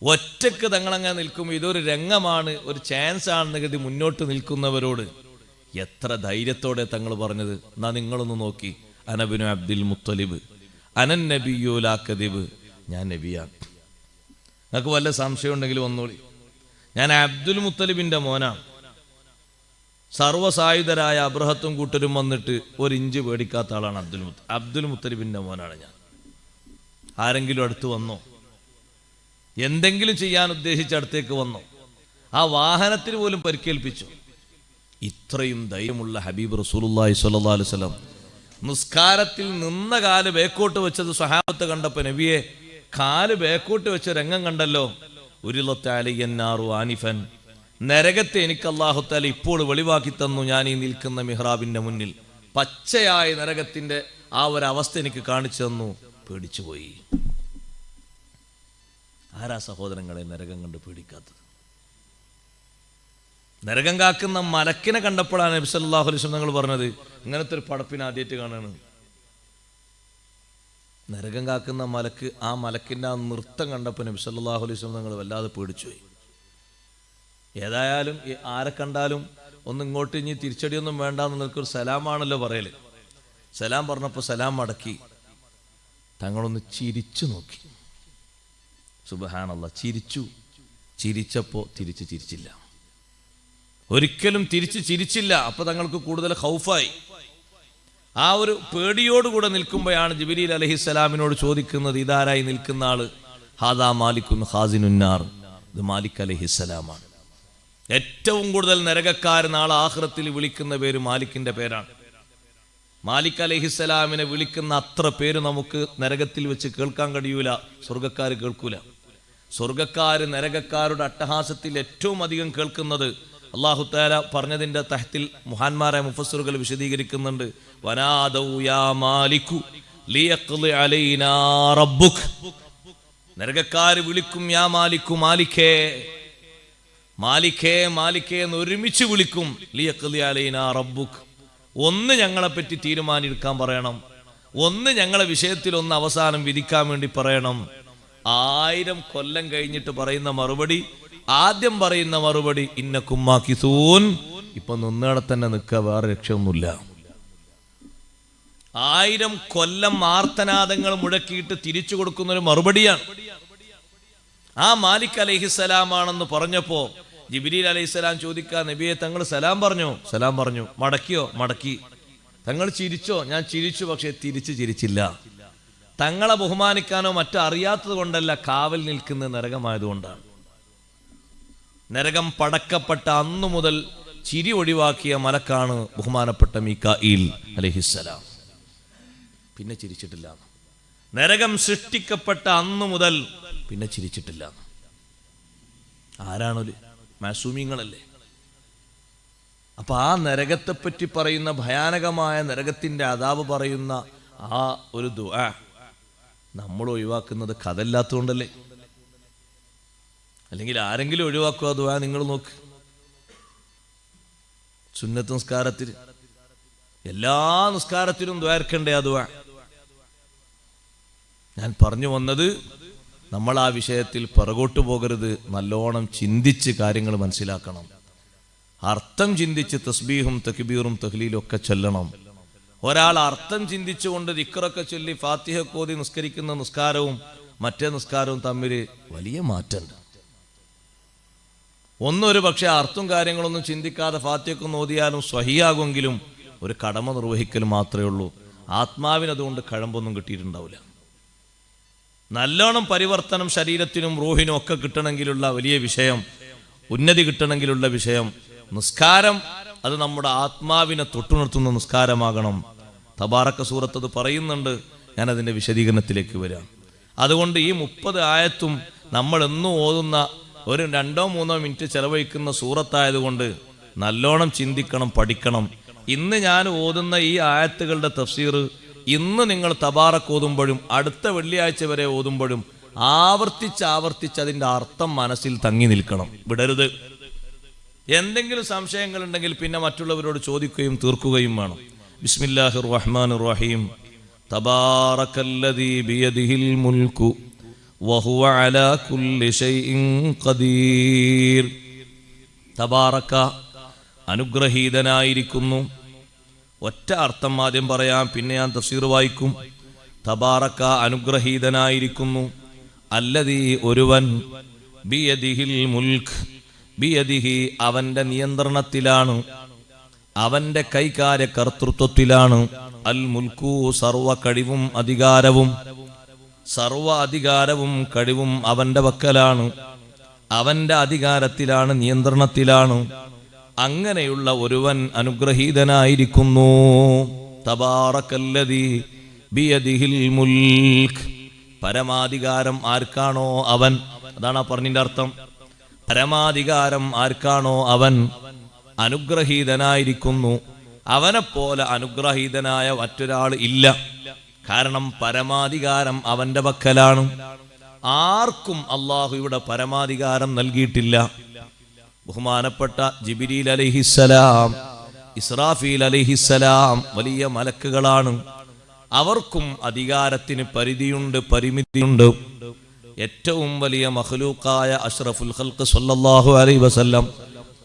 ഒറ്റയ്ക്ക് തങ്ങളങ്ങനെ നിൽക്കുമ്പോൾ ഇതൊരു രംഗമാണ്, ഒരു ചാൻസ് ആണെന്ന് കരുതി മുന്നോട്ട് നിൽക്കുന്നവരോട് എത്ര ധൈര്യത്തോടെ തങ്ങൾ പറഞ്ഞത്. എന്നാ നിങ്ങളൊന്ന് നോക്കി, അനബിനു അബ്ദുൽ മുത്തലിബ് അനൻ നബിയ്യു ലാ കദിബ്, ഞാൻ നബിയാണ്. നിങ്ങൾക്ക് വല്ല സംശയം ഉണ്ടെങ്കിൽ വന്നോളി, ഞാൻ അബ്ദുൽ മുത്തലിബിൻ്റെ മോനാണ്. സർവ്വസായുധരായ അബ്രഹത്തും കൂട്ടരും വന്നിട്ട് ഒരു ഇഞ്ച് പേടിക്കാത്ത ആളാണ് അബ്ദുൽ മുത്തലിബിൻ്റെ മോനാണ് ഞാൻ. ആരെങ്കിലും അടുത്ത് വന്നോ? എന്തെങ്കിലും ചെയ്യാൻ ഉദ്ദേശിച്ച് അടുത്തേക്ക് വന്നോ? ആ വാഹനത്തിന് പോലും പരിക്കേൽപ്പിച്ചു. ഇത്രയും ധൈര്യമുള്ള ഹബീബ് റസൂലുള്ളാഹി സ്വല്ലല്ലാഹു അലൈഹി വസല്ലം നിസ്കാരത്തിൽ നിന്ന കാല് ബേക്കോട്ട് വെച്ചത് സ്വഹാബത്ത് കണ്ടപ്പോൾ, നബിയെ കാല് ബേക്കോട്ട് വെച്ച രംഗം കണ്ടല്ലോ. ഉരിളത്ത് അലയ്യന്നാറു ആനിഫൻ, നരകത്തെ എനിക്ക് അല്ലാഹു തആല ഇപ്പോൾ വെളിവാക്കി തന്നു. ഞാൻ ഈ നിൽക്കുന്ന മിഹ്റാബിന്റെ മുന്നിൽ പച്ചയായ നരകത്തിന്റെ ആ ഒരു അവസ്ഥ എനിക്ക് കാണിച്ചു തന്നു. പേടിച്ചുപോയി. ആരാ സഹോദരങ്ങളെ നരകം കണ്ട് പേടിക്കാത്തത്? നരകം കാക്കുന്ന മലക്കിനെ കണ്ടപ്പോഴാണ് നബി സല്ലല്ലാഹു അലൈഹി വസല്ലം തങ്ങൾ പറഞ്ഞത്, ഇങ്ങനത്തെ ഒരു പടപ്പിനെ ആദ്യമായിട്ട് കാണാണ്. നരകം കാക്കുന്ന മലക്ക്, ആ മലക്കിൻ്റെ ആ നൃത്തം കണ്ടപ്പോൾ നബി സല്ലല്ലാഹു അലൈഹി വസല്ലം തങ്ങൾ വല്ലാതെ പേടിച്ചുപോയി. ഏതായാലും ആരെ കണ്ടാലും ഒന്ന് ഇങ്ങോട്ട് ഇനി തിരിച്ചടിയൊന്നും വേണ്ടാന്ന് നിൽക്കൊരു സലാമാണല്ലോ പറയല്. സലാം പറഞ്ഞപ്പോൾ സലാം മടക്കി തങ്ങളൊന്ന് ചിരിച്ചു നോക്കി. സുബ്ഹാനല്ലാഹ്, ചിരിച്ചപ്പോൾ തിരിച്ച് ചിരിച്ചില്ല, ഒരിക്കലും തിരിച്ച് ചിരിച്ചില്ല. അപ്പൊ തങ്ങൾക്ക് കൂടുതൽ ഖൗഫായി. ആ ഒരു പേടിയോടുകൂടെ നിൽക്കുമ്പോഴാണ് ജിബ്രീൽ അലൈഹിസ്സലാമിനോട് ചോദിക്കുന്നത്, ഇതാരായി നിൽക്കുന്ന ആള്? ഹാദാ മാലിക്കുൻ ഖാസിനുന്നാർ, ഇത് മാലിക് അലൈഹിസ്സലാമാണ്. ഏറ്റവും കൂടുതൽ നരകക്കാർ നാളെ ആഖിറത്തിൽ വിളിക്കുന്ന പേര് മാലിക്കിന്റെ പേരാണ്. മാലിക് അലൈഹിസ്സലാമിനെ വിളിക്കുന്ന അത്ര പേര് നമുക്ക് നരകത്തിൽ വെച്ച് കേൾക്കാൻ കഴിയൂല, സ്വർഗക്കാർ കേൾക്കൂല. സ്വർഗക്കാര് നരകക്കാരുടെ അട്ടഹാസത്തിൽ ഏറ്റവും അധികം കേൾക്കുന്നത് അല്ലാഹു തആല പറഞ്ഞതിന്റെ തഹ്തിൽ മുഹാന്മാരായ മുഫസ്സിറുകൾ വിശദീകരിക്കുന്നുണ്ട്. വനാദൗ യാ മാലികു ലിയഖ്ളി അലൈനാ റബ്ബുക്, നരകക്കാര് വിളിക്കും യാ മാലികു, മാലിക്കേ മാലിക്കേ മാലിക്കേ എന്ന് ഒരുമിച്ച് വിളിക്കും. ലിയഖ്ളി അലൈനാ റബ്ബുക്, ഒന്ന് ഞങ്ങളെപ്പറ്റി തീരുമാനിക്കാൻ പറയണം, ഒന്ന് ഞങ്ങളെ വിഷയത്തിൽ ഒന്ന് അവസാനം വിധിക്കാൻ വേണ്ടി പറയണം. 1000 കൊല്ലം കഴിഞ്ഞിട്ട് പറയുന്ന മറുപടി, ആദ്യം പറയുന്ന മറുപടി ഇന്നക്കും മാകിസൂൻ, ഇപ്പൊ നിന്നേടെ തന്നെ നിൽക്കുക, വേറെ രക്ഷയൊന്നുമില്ല. 1000 കൊല്ലം ആർത്തനാദങ്ങൾ മുഴക്കിയിട്ട് തിരിച്ചു കൊടുക്കുന്നൊരു മറുപടിയാണ്. ആ മാലിക് അലൈഹിസ്സലാമാണെന്ന് പറഞ്ഞപ്പോ ജിബ്രീൽ അലൈഹിസ്സലാം ചോദിക്കാൻ, നബിയെ തങ്ങൾ സലാം പറഞ്ഞോ? സലാം പറഞ്ഞു. മടക്കിയോ? മടക്കി. തങ്ങൾ ചിരിച്ചോ? ഞാൻ ചിരിച്ചു, പക്ഷെ തിരിച്ചു ചിരിച്ചില്ല. തങ്ങളെ ബഹുമാനിക്കാനോ മറ്റോ അറിയാത്തത് കൊണ്ടല്ല, കാവൽ നിൽക്കുന്ന നരകമായതുകൊണ്ടാണ്. നരകം പടക്കപ്പെട്ട അന്നു മുതൽ ചിരി ഒഴിവാക്കിയ മലക്കാണ് ബഹുമാനപ്പെട്ട മീകായിൽ അലൈഹിസ്സലാം. പിന്നെ ചിരിച്ചിട്ടില്ല. നരകം സൃഷ്ടിക്കപ്പെട്ട അന്നു മുതൽ പിന്നെ ചിരിച്ചിട്ടില്ല. ആരാണൊരു മാസൂമിങ്ങളല്ലേ? അപ്പൊ ആ നരകത്തെപ്പറ്റി പറയുന്ന, ഭയാനകമായ നരകത്തിന്റെ അദാബ് പറയുന്ന ആ ഒരു ദുആ നമ്മൾ ഒഴിവാക്കുന്നത് കഥയില്ലാത്തതുകൊണ്ടല്ലേ? അല്ലെങ്കിൽ ആരെങ്കിലും ഒഴിവാക്കുക ദുആ? നിങ്ങൾ നോക്ക്, സുന്നത്ത് നിസ്കാരത്തിൽ എല്ലാ നിസ്കാരത്തിലും ദ്വാരക്കണ്ടേ ആ ദുആ? ഞാൻ പറഞ്ഞു വന്നത്, നമ്മൾ ആ വിഷയത്തിൽ പിറകോട്ട് പോകരുത്. നല്ലോണം ചിന്തിച്ച് കാര്യങ്ങൾ മനസ്സിലാക്കണം. അർത്ഥം ചിന്തിച്ച് തസ്ബീഹും തക്ബീറും തഹ്ലീലും ഒക്കെ ചൊല്ലണം. ഒരാൾ അർത്ഥം ചിന്തിച്ചുകൊണ്ട് ദിക്റൊക്കെ ചൊല്ലി ഫാത്തിഹ ഓതി നിസ്കരിക്കുന്ന നിസ്കാരവും മറ്റേ നിസ്കാരവും തമ്മിൽ വലിയ മാറ്റമുണ്ട്. ഒന്നൊരു പക്ഷേ അർത്ഥം കാര്യങ്ങളൊന്നും ചിന്തിക്കാതെ ഫാത്തിഹയൊക്കെ ഓതിയാലും സ്വഹിയാകുമെങ്കിലും ഒരു കടമ നിർവഹിക്കൽ മാത്രമേ ഉള്ളൂ. ആത്മാവിനതുകൊണ്ട് കഴമ്പൊന്നും കിട്ടിയിട്ടുണ്ടാവില്ല. നല്ലോണം പരിവർത്തനം ശരീരത്തിനും റൂഹിനും ഒക്കെ കിട്ടണമെങ്കിലുള്ള വലിയ വിഷയം, ഉന്നതി കിട്ടണമെങ്കിലുള്ള വിഷയം നിസ്കാരം, അത് നമ്മുടെ ആത്മാവിനെ തൊട്ടുണർത്തുന്ന നിസ്കാരമാകണം. തബാറക സൂറത്ത് അത് പറയുന്നുണ്ട്. ഞാനതിൻ്റെ വിശദീകരണത്തിലേക്ക് വരാം. അതുകൊണ്ട് ഈ 30 ആയത്തും നമ്മൾ എന്നും ഓതുന്ന ഒരു 2-3 മിനിറ്റ് ചെലവഴിക്കുന്ന സൂറത്തായതുകൊണ്ട് നല്ലോണം ചിന്തിക്കണം, പഠിക്കണം. ഇന്ന് ഞാൻ ഓതുന്ന ഈ ആയത്തുകളുടെ തഫ്സീർ ഇന്ന് നിങ്ങൾ തബാറക്ക് ഓതുമ്പോഴും അടുത്ത വെള്ളിയാഴ്ച വരെ ഓതുമ്പോഴും ആവർത്തിച്ച് അതിൻ്റെ അർത്ഥം മനസ്സിൽ തങ്ങി നിൽക്കണം, വിടരുത്. എന്തെങ്കിലും സംശയങ്ങളുണ്ടെങ്കിൽ പിന്നെ മറ്റുള്ളവരോട് ചോദിക്കുകയും തീർക്കുകയും വേണം. ബിസ്മില്ലാഹിർ റഹ്മാനിർ റഹീം. തബാറക്കല്ലദീ ബിയദിഹിൽ മുൽക്കു വഹുവ അലാ കുല്ലി ഷൈഇൻ ഖദീർ. തബാറക അനുഗ്രഹീതനായിരിക്കുന്നു. ഒറ്റ അർത്ഥം ആദ്യം പറയാം, പിന്നെ ഞാൻ തഫ്സീർ വായിക്കും. തബാറക അനുഗ്രഹീതനായിരിക്കുന്നു. അല്ലദീ ഒരുവൻ, ബിയദിഹിൽ മുൽക്ക്, ബിയദിഹി അവന്റെ നിയന്ത്രണത്തിലാണ്, അവന്റെ കൈകാര്യ കർത്തൃത്വത്തിലാണ്. അൽ മുൽക്കു സർവ കഴിവും അധികാരവും, സർവ അധികാരവും കഴിവും അവന്റെ പക്കലാണ്, അവന്റെ അധികാരത്തിലാണ്, നിയന്ത്രണത്തിലാണ്. അങ്ങനെയുള്ള ഒരുവൻ അനുഗ്രഹീതനായിരിക്കുന്നു. തബാറക്കല്ലദീ ബിയദിഹിൽ മുൽക്ക്. പരമാധികാരം ആർക്കാണോ അവൻ, അതാണ് ആ പറഞ്ഞതിന്റെ അർത്ഥം. പരമാധികാരം ആർക്കാണോ അവൻ അനുഗ്രഹീതനായിരിക്കുന്നു. അവനെപ്പോലെ അനുഗ്രഹീതനായ മറ്റൊരാൾ ഇല്ല. കാരണം പരമാധികാരം അവന്റെ പക്കലാണ്. ആർക്കും അള്ളാഹു ഇവിടെ പരമാധികാരം നൽകിയിട്ടില്ല. ബഹുമാനപ്പെട്ട ജിബ്രീൽ അലൈഹിസ്സലാം, ഇസ്രാഫീൽ അലൈഹിസ്സലാം വലിയ മലക്കുകളാണ്. അവർക്കും അധികാരത്തിന് പരിധിയുണ്ട്, പരിമിതിയുണ്ട്. ഏറ്റവും വലിയ മഖ്ലൂഖായ അഷ്റഫുൽ ഖൽഖ് സ്വല്ലല്ലാഹു അലൈഹി വസല്ലം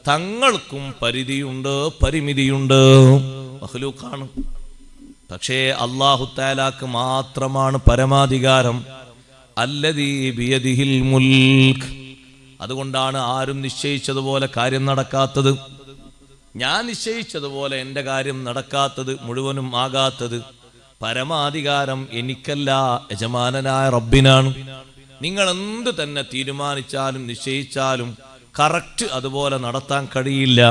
തങ്ങൾക്കും പരിധിയുണ്ട്, പരിമിതിയുണ്ട്. മഖ്ലൂഖാണ്. പക്ഷേ അല്ലാഹു തആലാക്ക് മാത്രമാണ് പരമാധികാരം. അല്ലദീ ബിയദിഹിൽ മുൽക്ക്. അതുകൊണ്ടാണ് ആരും നിശ്ചയിച്ചതുപോലെ കാര്യം നടക്കാത്തത്. ഞാൻ നിശ്ചയിച്ചതുപോലെ എൻ്റെ കാര്യം നടക്കാത്തത്, മുഴുവനും ആകാത്തത്. പരമാധികാരം എനിക്കല്ല, യജമാനനായ റബ്ബിനാണ്. നിങ്ങൾ എന്ത് തന്നെ തീരുമാനിച്ചാലും നിശ്ചയിച്ചാലും കറക്റ്റ് അതുപോലെ നടത്താൻ കഴിയില്ല.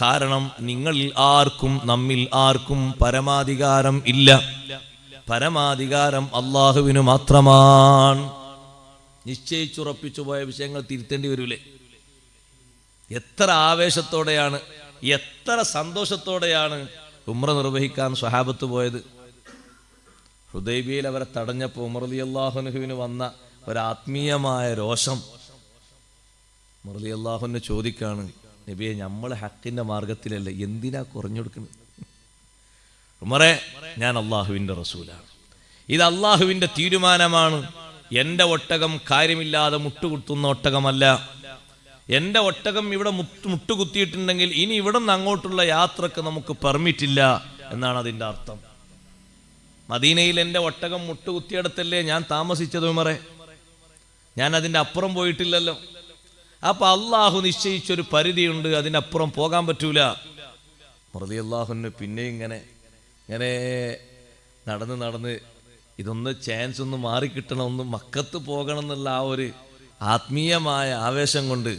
കാരണം നിങ്ങളിൽ ആർക്കും, നമ്മിൽ ആർക്കും പരമാധികാരം ഇല്ല. പരമാധികാരം അള്ളാഹുവിന് മാത്രമാണ്. നിശ്ചയിച്ചുറപ്പിച്ചു പോയ വിഷയങ്ങൾ തിരുത്തേണ്ടി വരൂലേ? എത്ര ആവേശത്തോടെയാണ്, എത്ര സന്തോഷത്തോടെയാണ് ഉംറ നിർവഹിക്കാൻ സ്വഹാബത്ത് പോയത്. ഹുദൈബിയയിൽ അവരെ തടഞ്ഞപ്പോൾ ഉമർ റളിയല്ലാഹു അൻഹുവിന് വന്ന ഒരാത്മീയമായ രോഷം. ഉമർ റളിയല്ലാഹു അൻഹു ചോദിക്കാണ്, നബിയെ നമ്മൾ ഹക്കിന്റെ മാർഗത്തിലല്ലേ, എന്തിനാ കുറഞ്ഞു കൊടുക്കുന്നത്? ഉമറെ, ഞാൻ അള്ളാഹുവിന്റെ റസൂലാണ്, ഇത് അള്ളാഹുവിന്റെ തീരുമാനമാണ്. എൻ്റെ ഒട്ടകം കാര്യമില്ലാതെ മുട്ടുകുത്തുന്ന ഒട്ടകമല്ല. എൻ്റെ ഒട്ടകം ഇവിടെ മുട്ടുകുത്തിയിട്ടുണ്ടെങ്കിൽ ഇനി ഇവിടെ നിന്ന് അങ്ങോട്ടുള്ള യാത്രക്ക് നമുക്ക് പെർമിറ്റ് ഇല്ല എന്നാണ് അതിൻ്റെ അർത്ഥം. മദീനയിൽ എൻ്റെ ഒട്ടകം മുട്ടുകുത്തിയിടത്തല്ലേ ഞാൻ താമസിച്ചത് ഉമറെ, ഞാൻ അതിൻ്റെ അപ്പുറം പോയിട്ടില്ലല്ലോ. അപ്പൊ അള്ളാഹു നിശ്ചയിച്ചൊരു പരിധിയുണ്ട്, അതിനപ്പുറം പോകാൻ പറ്റൂല. റളിയല്ലാഹുവിന് പിന്നെ ഇങ്ങനെ നടന്ന് ഇതൊന്ന് ചാൻസ് ഒന്ന് മാറിക്കിട്ടണം, ഒന്ന് മക്കത്ത് പോകണം എന്നുള്ള ആ ഒരു ആത്മീയമായ ആവേശം കൊണ്ട്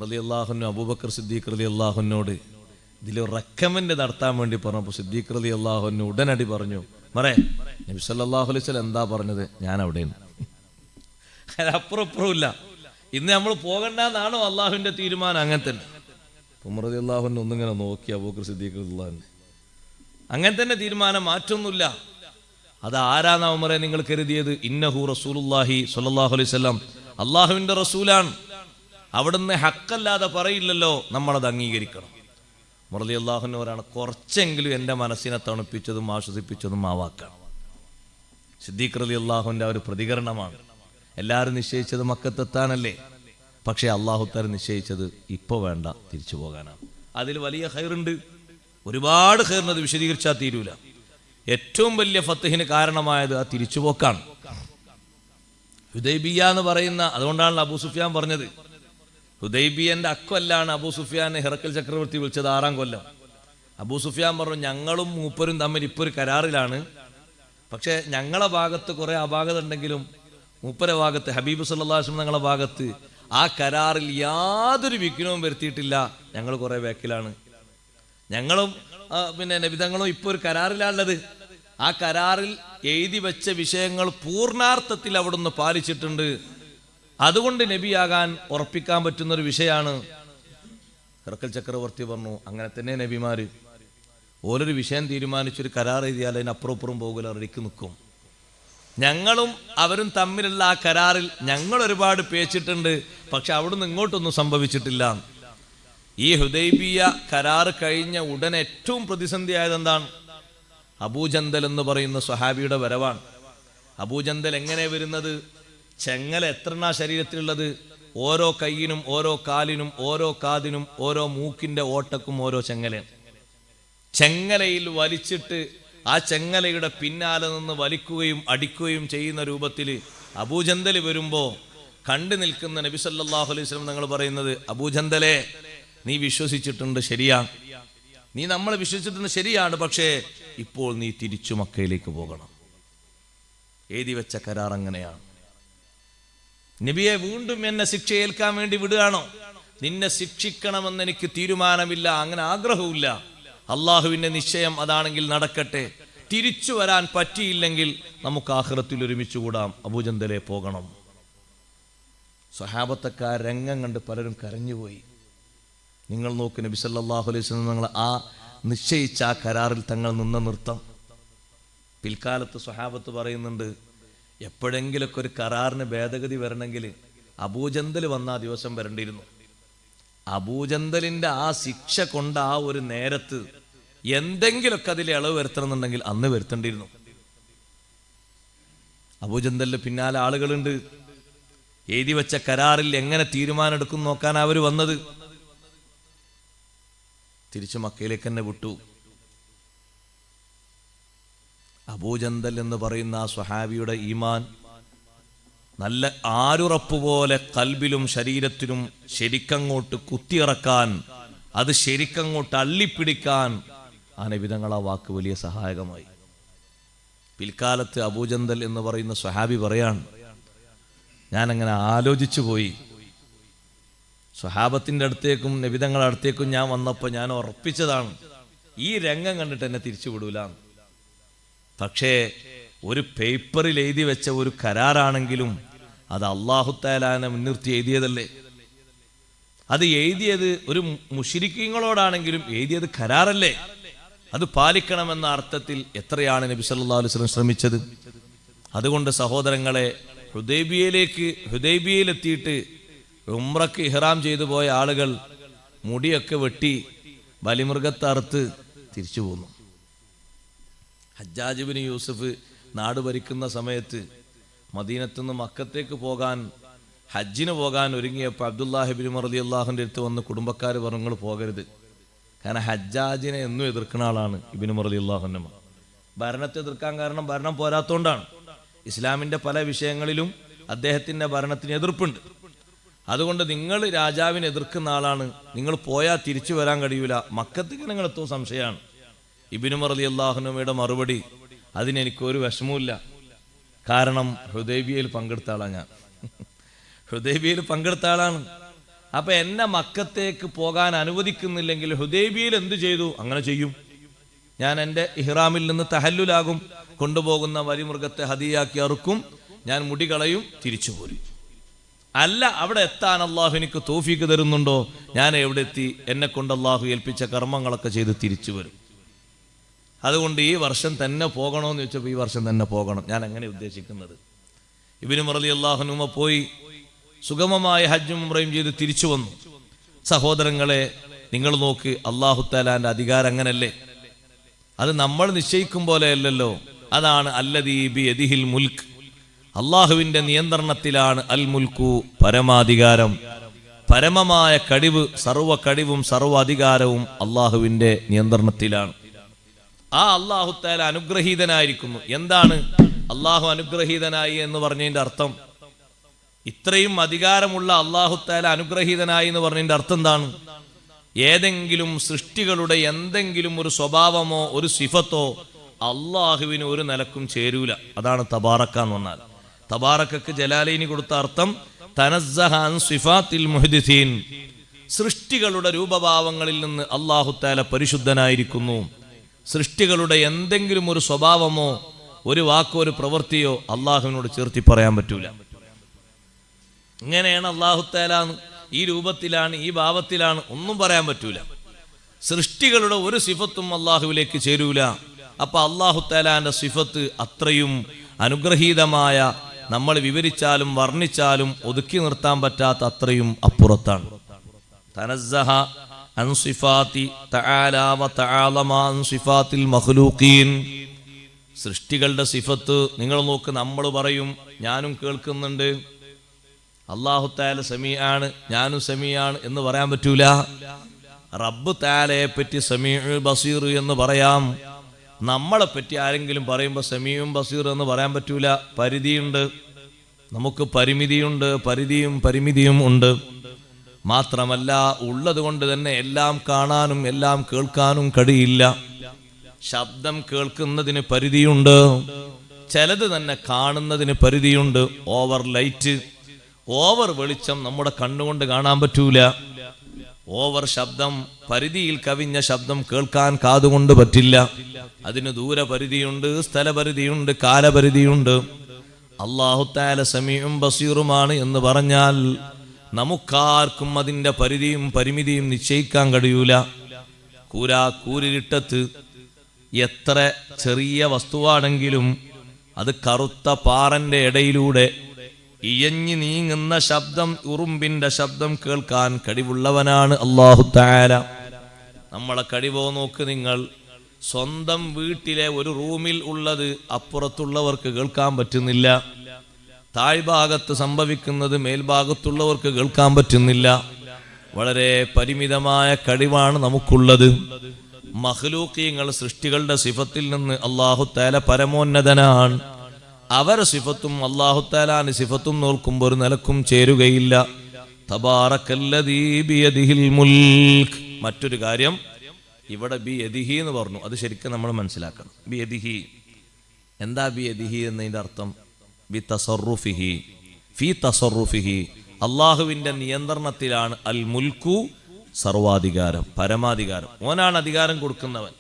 റളിയല്ലാഹുവിന് അബൂബക്കർ സിദ്ദീഖ് റളിയല്ലാഹുവിനോട് ഇതിലൊരു റെക്കമെൻഡ് നടത്താൻ വേണ്ടി പറഞ്ഞപ്പോൾ സിദ്ദീഖ് റളിയല്ലാഹുവിന് ഉടനടി പറഞ്ഞു, മറേ നബി സല്ലല്ലാഹു അലൈഹി വസല്ലം എന്താ പറഞ്ഞത്, ഞാൻ അവിടെയാണ്, അപ്പുറം ഇല്ല. ഇന്ന് നമ്മൾ പോകണ്ടെന്നാണോ അള്ളാഹുവിന്റെ തീരുമാനം? അങ്ങനെ തന്നെ. ഉമർ റളിയല്ലാഹുവിനെ ഒന്നിങ്ങനെ നോക്കി അബൂബക്കർ സിദ്ദീഖ് റളിയല്ലാഹുവിനെ, അങ്ങനെ തന്നെ തീരുമാനം, മാറ്റൊന്നുമില്ല. അത് ആരാന്നാ ഉമറെ നിങ്ങൾ കരുതിയത്? ഇന്നഹു റസൂലുള്ളാഹി സ്വല്ലല്ലാഹു അലൈഹി വസല്ലം, അള്ളാഹുവിന്റെ റസൂലാണ്. അവിടുന്ന് ഹക്കല്ലാതെ പറയില്ലല്ലോ, നമ്മളത് അംഗീകരിക്കണം. ഉമർ റളിയല്ലാഹുവിനെ ഒരാണ് കുറച്ചെങ്കിലും എൻ്റെ മനസ്സിനെ തണുപ്പിച്ചതും ആശ്വസിപ്പിച്ചതും ആ വാക്കാണ്. സിദ്ദീഖ് റളിയല്ലാഹുവിന്റെ ഒരു പ്രതികരണമാണ്. എല്ലാവരും നിശ്ചയിച്ചത് മക്കത്തെത്താനല്ലേ, പക്ഷെ അള്ളാഹു തആല നിശ്ചയിച്ചത് ഇപ്പോൾ വേണ്ട, തിരിച്ചു പോകാനാണ്. അതിൽ വലിയ ഖൈറുണ്ട്, ഒരുപാട് ഖൈറിനത് വിശദീകരിച്ചാൽ തീരൂല. ഏറ്റവും വലിയ ഫത്ഹിന് കാരണമായത് ആ തിരിച്ചുപോക്കാണ്. ഹുദൈബിയ എന്ന് പറയുന്ന, അതുകൊണ്ടാണ് അബൂ സുഫിയാൻ പറഞ്ഞത്, ഹുദൈബിയന്റെ അക്കൊല്ലാണ് അബൂ സുഫിയാനെ ഹിറക്കൽ ചക്രവർത്തി വിളിച്ചത് 6-ാം കൊല്ലം. അബൂ സുഫിയാൻ പറഞ്ഞു, ഞങ്ങളും മൂപ്പരും തമ്മിൽ ഇപ്പോൾ ഒരു കരാറിലാണ്, പക്ഷെ ഞങ്ങളെ ഭാഗത്ത് കുറെ അപാകത ഉണ്ടെങ്കിലും മൂപ്പര ഭാഗത്ത്, ഹബീബ് സല്ലല്ലാഹു അലൈഹി വസല്ലം ഞങ്ങളെ ഭാഗത്ത് ആ കരാറിൽ യാതൊരു വിഘ്നവും വരുത്തിയിട്ടില്ല. ഞങ്ങൾ കുറെ ബാക്കിലാണ്. ഞങ്ങളും പിന്നെ നബിതങ്ങളും ഇപ്പോൾ ഒരു കരാറിലാണുള്ളത്. ആ കരാറിൽ എഴുതി വെച്ച വിഷയങ്ങൾ പൂർണ്ണാർത്ഥത്തിൽ അവിടുന്ന് പാലിച്ചിട്ടുണ്ട്. അതുകൊണ്ട് നബിയാകാൻ ഉറപ്പിക്കാൻ പറ്റുന്നൊരു വിഷയമാണ്. ഹിറക്കൽ ചക്രവർത്തി പറഞ്ഞു, അങ്ങനെ തന്നെ നബിമാര് ഓരൊരു വിഷയം തീരുമാനിച്ചൊരു കരാർ എഴുതിയാൽ അതിനപ്പുറപ്പുറം പോകില്ല, റെഡിക്ക് നിൽക്കും. ഞങ്ങളും അവരും തമ്മിലുള്ള ആ കരാറിൽ ഞങ്ങൾ ഒരുപാട് പേച്ചിട്ടുണ്ട്, പക്ഷെ അവിടുന്ന് ഇങ്ങോട്ടൊന്നും സംഭവിച്ചിട്ടില്ല. ഈ ഹുദൈബിയ കരാർ കഴിഞ്ഞ ഉടനെ ഏറ്റവും പ്രതിസന്ധി ആയത് എന്താണ്? അബൂജന്തൽ എന്ന് പറയുന്ന സ്വഹാബിയുടെ വരവാണ്. അബൂജന്തൽ എങ്ങനെ വരുന്നത്? ചെങ്ങല എത്രണ്ണ ശരീരത്തിലുള്ളത്? ഓരോ കൈയിനും ഓരോ കാലിനും ഓരോ കാതിനും ഓരോ മൂക്കിന്റെ ഓട്ടക്കും ഓരോ ചെങ്ങലയാണ്. ചെങ്ങലയിൽ വലിച്ചിട്ട് ആ ചെങ്ങലയുടെ പിന്നാലെ നിന്ന് വലിക്കുകയും അടിക്കുകയും ചെയ്യുന്ന രൂപത്തിൽ അബൂജന്തൽ വരുമ്പോൾ കണ്ടു നിൽക്കുന്ന നബി സല്ലല്ലാഹു അലൈഹി വസല്ലം തങ്ങൾ പറയുന്നത്, അബൂജന്തലെ, നീ വിശ്വസിച്ചിട്ടുണ്ട്, ശരിയാണ്, നീ നമ്മൾ വിശ്വസിച്ചിട്ടുണ്ട്, ശരിയാണ്, പക്ഷേ ഇപ്പോൾ നീ തിരിച്ചു മക്കയിലേക്ക് പോകണം. എഴുതി വെച്ച കരാർ അങ്ങനെയാണ്. നബിയെ, വീണ്ടും എന്നെ ശിക്ഷ ഏൽക്കാൻ വേണ്ടി വിടുകയാണോ? നിന്നെ ശിക്ഷിക്കണമെന്ന് എനിക്ക് തീരുമാനമില്ല, അങ്ങനെ ആഗ്രഹമില്ല. അള്ളാഹുവിന്റെ നിശ്ചയം അതാണെങ്കിൽ നടക്കട്ടെ. തിരിച്ചു വരാൻ പറ്റിയില്ലെങ്കിൽ നമുക്ക് ആഖിറത്തിൽ ഒരുമിച്ച് കൂടാം. അബൂജന്തലെ, പോകണം. സ്വഹാബത്തൊക്കെ ആ രംഗം കണ്ട് പലരും കരഞ്ഞുപോയി. നിങ്ങൾ നോക്ക്, നബി സല്ലല്ലാഹു അലൈഹി വസല്ലം നിങ്ങൾ ആ നിശ്ചയിച്ച ആ കരാറിൽ തങ്ങൾ നിന്ന നൃത്തം. പിൽക്കാലത്ത് സ്വഹാബത്ത് പറയുന്നുണ്ട്, എപ്പോഴെങ്കിലൊക്കെ ഒരു കരാറിന് ഭേദഗതി വരണമെങ്കിൽ അബൂജന്തൽ വന്ന ആ ദിവസം വരേണ്ടിയിരുന്നു. അബൂജന്തലിന്റെ ആ ശിക്ഷ കൊണ്ട് ആ ഒരു നേരത്ത് എന്തെങ്കിലുമൊക്കെ അതിൽ ഇളവ് വരുത്തണമെന്നുണ്ടെങ്കിൽ അന്ന് വരുത്തേണ്ടിയിരുന്നു. അബൂജന്തലിന്റെ പിന്നാലെ ആളുകളുണ്ട്. എഴുതി വെച്ച കരാറിൽ എങ്ങനെ തീരുമാനം എടുക്കും നോക്കാൻ അവർ വന്നത്. തിരിച്ചു മക്കയിലേക്ക് തന്നെ വിട്ടു. അബൂജന്തൽ എന്ന് പറയുന്ന ആ സ്വഹാബിയുടെ ഈമാൻ നല്ല ആരുറപ്പ് പോലെ കൽബിലും ശരീരത്തിലും ശരിക്കങ്ങോട്ട് കുത്തിയിറക്കാൻ, അത് ശരിക്കങ്ങോട്ട് അള്ളിപ്പിടിക്കാൻ ആ നബിതങ്ങൾ ആ വാക്ക് വലിയ സഹായകമായി. പിൽക്കാലത്ത് അബൂജന്തൽ എന്ന് പറയുന്ന സ്വഹാബി പറയാണ്, ഞാനങ്ങനെ ആലോചിച്ചു പോയി. സ്വഹാബത്തിന്റെ അടുത്തേക്കും നബിതങ്ങളുടെ അടുത്തേക്കും ഞാൻ വന്നപ്പോൾ ഞാൻ ഉറപ്പിച്ചതാണ്, ഈ രംഗം കണ്ടിട്ട് എന്നെ തിരിച്ചു വിടൂല. പക്ഷേ ഒരു പേപ്പറിൽ എഴുതി വെച്ച ഒരു കരാറാണെങ്കിലും അത് അല്ലാഹു തആലാനെ മുൻനിർത്തി എഴുതിയതല്ലേ. അത് എഴുതിയത് ഒരു മുശ്രിക്കീങ്ങളോടാണെങ്കിലും എഴുതിയത് കരാറല്ലേ. അത് പാലിക്കണമെന്ന അർത്ഥത്തിൽ എത്രയാണ് നബി സല്ലല്ലാഹു അലൈഹി വസല്ലം ശ്രമിച്ചത്. അതുകൊണ്ട് സഹോദരങ്ങളെ, ഹുദൈബിയയിലെത്തിയിട്ട് ഉംറക്ക് ഇഹ്റാം ചെയ്തു പോയ ആളുകൾ മുടിയൊക്കെ വെട്ടി ബലിമൃഗത്തെ അറുത്ത് തിരിച്ചു പോന്നു. ഹജ്ജാജ് ഇബ്നു യൂസുഫ് നാട് ഭരിക്കുന്ന സമയത്ത് മദീനത്തുനിന്ന് മക്കത്തേക്ക് പോകാൻ, ഹജ്ജിന് പോകാൻ ഒരുങ്ങിയപ്പോൾ അബ്ദുല്ലാഹി ഇബ്നു ഉമർ റളിയല്ലാഹുവിന്റെ അടുത്ത് വന്ന് കുടുംബക്കാർ പറഞ്ഞു, നിങ്ങൾ പോകരുത്. കാരണം ഹജ്ജാജിനെ എന്നും എതിർക്കുന്ന ആളാണ് ഇബ്നു ഉമർ റളിയല്ലാഹു അൻഹു. ഭരണത്തെ എതിർക്കാൻ കാരണം ഭരണം പോരാത്തോണ്ടാണ്. ഇസ്ലാമിന്റെ പല വിഷയങ്ങളിലും അദ്ദേഹത്തിന്റെ ഭരണത്തിന് എതിർപ്പുണ്ട്. അതുകൊണ്ട് നിങ്ങൾ രാജാവിനെ എതിർക്കുന്ന ആളാണ്, നിങ്ങൾ പോയാൽ തിരിച്ചു വരാൻ കഴിയൂല, മക്കത്തേക്ക് നിങ്ങൾ എത്തോ സംശയമാണ്. ഇബ്നു ഉമർ റളിയല്ലാഹു അൻഹുയുടെ മറുപടി, അതിനെനിക്കൊരു വിഷമവുമില്ല, കാരണം ഹുദൈബിയയിൽ പങ്കെടുത്ത ആളാണ് ഞാൻ. ഹുദൈബിയയിൽ പങ്കെടുത്ത ആളാണ്. അപ്പൊ എന്നെ മക്കത്തേക്ക് പോകാൻ അനുവദിക്കുന്നില്ലെങ്കിൽ ഹുദൈബിയയിൽ എന്ത് ചെയ്തു അങ്ങനെ ചെയ്യും. ഞാൻ എൻ്റെ ഇഹ്റാമിൽ നിന്ന് തഹല്ലുലാകും, കൊണ്ടുപോകുന്ന വലിമൃഗത്തെ ഹദിയാക്കി അറുക്കും, ഞാൻ മുടി കളയും, തിരിച്ചു പോരും. അല്ല, അവിടെ എത്താൻ അള്ളാഹു എനിക്ക് തൗഫീക്ക് തരുന്നുണ്ടോ, ഞാൻ എവിടെ എത്തി, എന്നെ കൊണ്ട് അള്ളാഹു ഏൽപ്പിച്ച കർമ്മങ്ങളൊക്കെ ചെയ്ത് തിരിച്ചു വരും. അതുകൊണ്ട് ഈ വർഷം തന്നെ പോകണമെന്ന് ചോദിച്ചപ്പോൾ ഈ വർഷം തന്നെ പോകണം, ഞാൻ അങ്ങനെ ഉദ്ദേശിക്കുന്നത്. ഇബ്നു ഉമർ റളിയല്ലാഹു അൻഹു പോയി സുഗമമായ ഹജ്ജും ഉംറയും ചെയ്ത് തിരിച്ചു വന്നു. സഹോദരങ്ങളെ, നിങ്ങൾ നോക്ക്, അല്ലാഹു തആലാന്റെ അധികാരം അങ്ങനല്ലേ. അത് നമ്മൾ നിശ്ചയിക്കും പോലെ അല്ലല്ലോ. അതാണ് അല്ലദീ ബിയദിഹിൽ മുൽക്ക്, അള്ളാഹുവിന്റെ നിയന്ത്രണത്തിലാണ് അൽ മുൽക്കു, പരമാധികാരം, പരമമായ കഴിവ്, സർവ്വ കഴിവും സർവ്വ അധികാരവും അള്ളാഹുവിന്റെ നിയന്ത്രണത്തിലാണ്. ആ അല്ലാഹു തആല അനുഗ്രഹീതനായിരിക്കുന്നു. എന്താണ് അള്ളാഹു അനുഗ്രഹീതനായി എന്ന് പറഞ്ഞതിന്റെ അർത്ഥം? ഇത്രയും അധികാരമുള്ള അല്ലാഹു തആല അനുഗ്രഹീതനായി എന്ന് പറഞ്ഞതിന്റെ അർത്ഥം എന്താണ്? ഏതെങ്കിലും സൃഷ്ടികളുടെ എന്തെങ്കിലും ഒരു സ്വഭാവമോ ഒരു സിഫത്തോ അള്ളാഹുവിന് ഒരു നിലക്കും ചേരൂല. അതാണ് തബാറക്ക എന്ന് പറഞ്ഞാൽ. തബാറക്കക്ക് ജലാലൈനി കൊടുത്ത അർത്ഥം തനസ്സഹ അൻ സിഫാത്തിൽ മുഹ്ദിസീൻ, സൃഷ്ടികളുടെ രൂപഭാവങ്ങളിൽ നിന്ന് അല്ലാഹു തആല പരിശുദ്ധനായിരിക്കുന്നു. സൃഷ്ടികളുടെ എന്തെങ്കിലും ഒരു സ്വഭാവമോ ഒരു വാക്കോ ഒരു പ്രവൃത്തിയോ അള്ളാഹുവിനോട് ചേർത്തി പറയാൻ പറ്റൂല. ഇങ്ങനെയാണ് അല്ലാഹു തആല, ഈ രൂപത്തിലാണ്, ഈ ഭാവത്തിലാണ്, ഒന്നും പറയാൻ പറ്റൂല. സൃഷ്ടികളുടെ ഒരു സിഫത്തും അള്ളാഹുവിലേക്ക് ചേരൂല. അപ്പൊ അല്ലാഹു തആലാന്റെ സിഫത്ത് അത്രയും അനുഗ്രഹീതമായ, നമ്മൾ വിവരിച്ചാലും വർണ്ണിച്ചാലും ഒതുക്കി നിർത്താൻ പറ്റാത്ത അത്രയും അപ്പുറത്താണ്. തനസ്സഹ അൻ സിഫാത്തി തആല വ തആലമ അൻ സിഫാത്തിൽ മഖ്ലൂഖീൻ. സൃഷ്ടികളുടെ സിഫത്ത് നിങ്ങൾ നോക്ക്, നമ്മൾ പറയും, ഞാനും കേൾക്കുന്നുണ്ട്, അല്ലാഹു തആല സമീആണ്, ഞാനും സമീആണ് എന്ന് പറയാൻ പറ്റൂല. റബ്ബ് തആലയെ പറ്റി സമീഉ ബസീർ എന്ന് പറയാം. നമ്മളെ പറ്റി ആരെങ്കിലും പറയുമ്പോൾ സമീഉം ബസീർ എന്ന് പറയാൻ പറ്റൂല. പരിധിയുണ്ട്, നമുക്ക് പരിമിതിയുണ്ട്, പരിമിതിയും ഉണ്ട്. മാത്രമല്ല, ഉള്ളത് കൊണ്ട് തന്നെ എല്ലാം കാണാനും എല്ലാം കേൾക്കാനും കഴിയില്ല. ശബ്ദം കേൾക്കുന്നതിന് പരിധിയുണ്ട്, ചിലത് തന്നെ കാണുന്നതിന് പരിധിയുണ്ട്. ഓവർ ലൈറ്റ്, ഓവർ വെളിച്ചം നമ്മുടെ കണ്ണുകൊണ്ട് കാണാൻ പറ്റൂല. ഓവർ ശബ്ദം, പരിധിയിൽ കവിഞ്ഞ ശബ്ദം കേൾക്കാൻ കാതുകൊണ്ട് പറ്റില്ല. അതിന് ദൂരപരിധിയുണ്ട്, സ്ഥലപരിധിയുണ്ട്, കാലപരിധിയുണ്ട്. അല്ലാഹു തആല സമീഉം ബസീറുമാണ് എന്ന് പറഞ്ഞാൽ നമുക്കാർക്കും അതിൻ്റെ പരിധിയും പരിമിതിയും നിശ്ചയിക്കാൻ കഴിയൂല. കൂരിരുട്ടത്ത് എത്ര ചെറിയ വസ്തുവാണെങ്കിലും അത് കറുത്ത പാറന്റെ ഇടയിലൂടെ ഇയഞ്ഞു നീങ്ങുന്ന ശബ്ദം, ഉറുമ്പിന്റെ ശബ്ദം കേൾക്കാൻ കഴിവുള്ളവനാണ് അല്ലാഹു തആല. നമ്മളെ കഴിവോ നോക്ക് നിങ്ങൾ. സ്വന്തം വീട്ടിലെ ഒരു റൂമിൽ ഉള്ളത് അപ്പുറത്തുള്ളവർക്ക് കേൾക്കാൻ പറ്റുന്നില്ല. താഴ്ഭാഗത്ത് സംഭവിക്കുന്നത് മേൽഭാഗത്തുള്ളവർക്ക് കേൾക്കാൻ പറ്റുന്നില്ല. വളരെ പരിമിതമായ കഴിവാണ് നമുക്കുള്ളത്. മഖ്ലൂഖീങ്ങൾ, സൃഷ്ടികളുടെ സിഫത്തിൽ നിന്ന് അല്ലാഹു തആല പരമോന്നതനാണ്. അവരുടെ സിഫത്തും അല്ലാഹു തആലാന്റെ സിഫത്തും നോക്കുമ്പോൾ ഒരു നിലക്കും ചേരുകയില്ല. തബാറക്കല്ലദീ ബിയദിഹിൽ മുൽക്ക്. മറ്റൊരു കാര്യം, ഇവിടെ ബിയദിഹി എന്ന് പറഞ്ഞു, അത് ശരിക്കും നമ്മൾ മനസ്സിലാക്കണം. ബിയദിഹി എന്താ? ബിയദിഹി എന്നതിൻ്റെ അർത്ഥം ബി തസറുഫിഹി, ഫി തസറുഫിഹി, അള്ളാഹുവിൻ്റെ നിയന്ത്രണത്തിലാണ്. അൽ മുൽക്കു, സർവാധികാരം, പരമാധികാരം. ഓനാണ് അധികാരം കൊടുക്കുന്നവൻ.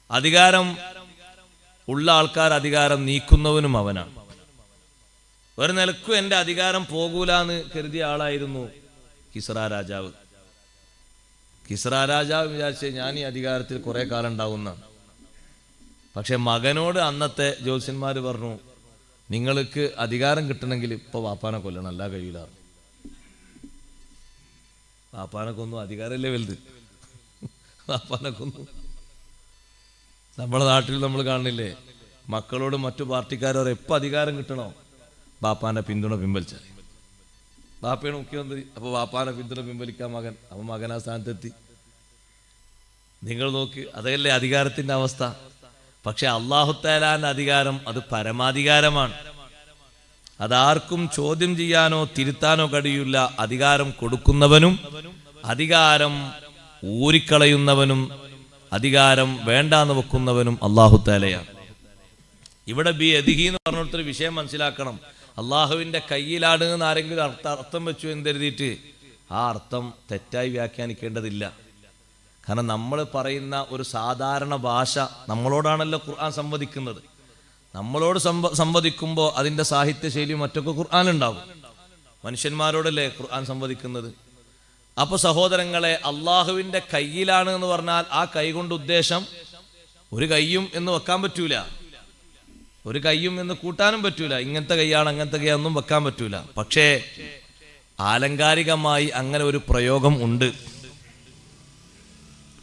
അധികാരം ഉള്ള ആൾക്കാർ അധികാരം നീക്കുന്നവനും അവനാണ്. ഒരു നിലക്കും എൻ്റെ അധികാരം പോകൂലെന്ന് കരുതിയ ആളായിരുന്നു കിസ്ര രാജാവ്. കിസ്ര രാജാവ് വിചാരിച്ച് ഞാൻ ഈ അധികാരത്തിൽ കുറെ കാലം ഉണ്ടാവുന്നതാണ്. പക്ഷെ മകനോട് അന്നത്തെ ജ്യോത്സ്യന്മാർ പറഞ്ഞു, നിങ്ങൾക്ക് അധികാരം കിട്ടണമെങ്കിൽ ഇപ്പൊ വാപ്പാനെ കൊല്ലണം, അല്ല കഴിയില്ല. വാപ്പാനെ കൊന്നു, അധികാരമല്ലേ വലുത്. വാപ്പാനെ കൊന്നു. നമ്മുടെ നാട്ടിൽ നമ്മൾ കാണുന്നില്ലേ, മക്കളോട് മറ്റു പാർട്ടിക്കാരോ എപ്പോൾ അധികാരം കിട്ടണോ ബാപ്പാന്റെ പിന്തുണ പിൻവലിച്ചാൽ. ബാപ്പയാണ് മുഖ്യമന്ത്രി, അപ്പോൾ ബാപ്പാന്റെ പിന്തുണ പിൻവലിക്കാൻ മകൻ, അപ്പോൾ മകൻ ആ സ്ഥാനത്തെത്തി. നിങ്ങൾ നോക്ക്, അതല്ലേ അധികാരത്തിന്റെ അവസ്ഥ. പക്ഷെ അല്ലാഹു തആലാന്റെ അധികാരം അത് പരമാധികാരമാണ്. അതാർക്കും ചോദ്യം ചെയ്യാനോ തിരുത്താനോ കഴിയില്ല. അധികാരം കൊടുക്കുന്നവനും അധികാരം ഊരിക്കളയുന്നവനും അധികാരം വേണ്ടാന്ന് വെക്കുന്നവനും അല്ലാഹു തആലയാണ്. ഇവിടെ ബിയദിഹി എന്ന് പറഞ്ഞൊരു വിഷയം മനസ്സിലാക്കണം. അള്ളാഹുവിന്റെ കയ്യിലാണ് എന്ന് ആരെങ്കിലും അർത്ഥം വെച്ചു എന്ന് കരുതിയിട്ട് ആ അർത്ഥം തെറ്റായി വ്യാഖ്യാനിക്കേണ്ടതില്ല. കാരണം നമ്മൾ പറയുന്ന ഒരു സാധാരണ ഭാഷ, നമ്മളോടാണല്ലോ ഖുർആൻ സംവദിക്കുന്നത്. നമ്മളോട് സംവദിക്കുമ്പോൾ അതിൻ്റെ സാഹിത്യശൈലിയും മറ്റൊക്കെ ഖുർആനുണ്ടാവും. മനുഷ്യന്മാരോടല്ലേ ഖുർആൻ സംവദിക്കുന്നത്. അപ്പൊ സഹോദരങ്ങളെ, അള്ളാഹുവിന്റെ കയ്യിലാണ് എന്ന് പറഞ്ഞാൽ ആ കൈ കൊണ്ട് ഉദ്ദേശം ഒരു കയ്യും എന്ന് വെക്കാൻ പറ്റൂല, ഒരു കയ്യും എന്ന് കൂട്ടാനും പറ്റൂല. ഇങ്ങനത്തെ കൈയാണ് അങ്ങനത്തെ കൈയൊന്നും വെക്കാൻ പറ്റൂല. പക്ഷേ ആലങ്കാരികമായി അങ്ങനെ ഒരു പ്രയോഗം ഉണ്ട്.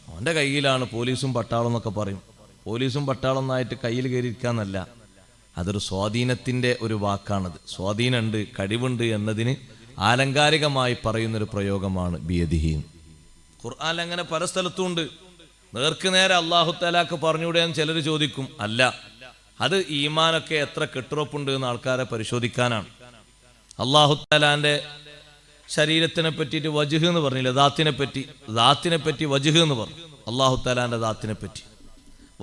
അവന്റെ കയ്യിലാണ് പോലീസും പട്ടാളം എന്നൊക്കെ പറയും. പോലീസും പട്ടാളം എന്നായിട്ട് കയ്യിൽ കയറിയിരിക്കാന്നല്ല, അതൊരു സ്വാധീനത്തിന്റെ ഒരു വാക്കാണത്. സ്വാധീനമുണ്ട്, കഴിവുണ്ട് എന്നതിന് ആലങ്കാരികമായി പറയുന്നൊരു പ്രയോഗമാണ് ബിയദിഹി. ഖുർആൻ അങ്ങനെ പല സ്ഥലത്തുണ്ട്. നേർക്ക് നേരെ അല്ലാഹു തആലാക്ക് പറഞ്ഞൂടെ എന്ന് ചിലർ ചോദിക്കും. അല്ല, അത് ഈമാനൊക്കെ എത്ര കെട്ടുറപ്പുണ്ട് എന്ന് ആൾക്കാരെ പരിശോധിക്കാനാണ്. അല്ലാഹു തആലാന്റെ ശരീരത്തിനെ പറ്റിയിട്ട് വജ്ഹ് എന്ന് പറഞ്ഞില്ല, ദാത്തിനെ പറ്റി വജ്ഹ് എന്ന് പറഞ്ഞു. അല്ലാഹു തആലാന്റെ ദാത്തിനെ പറ്റി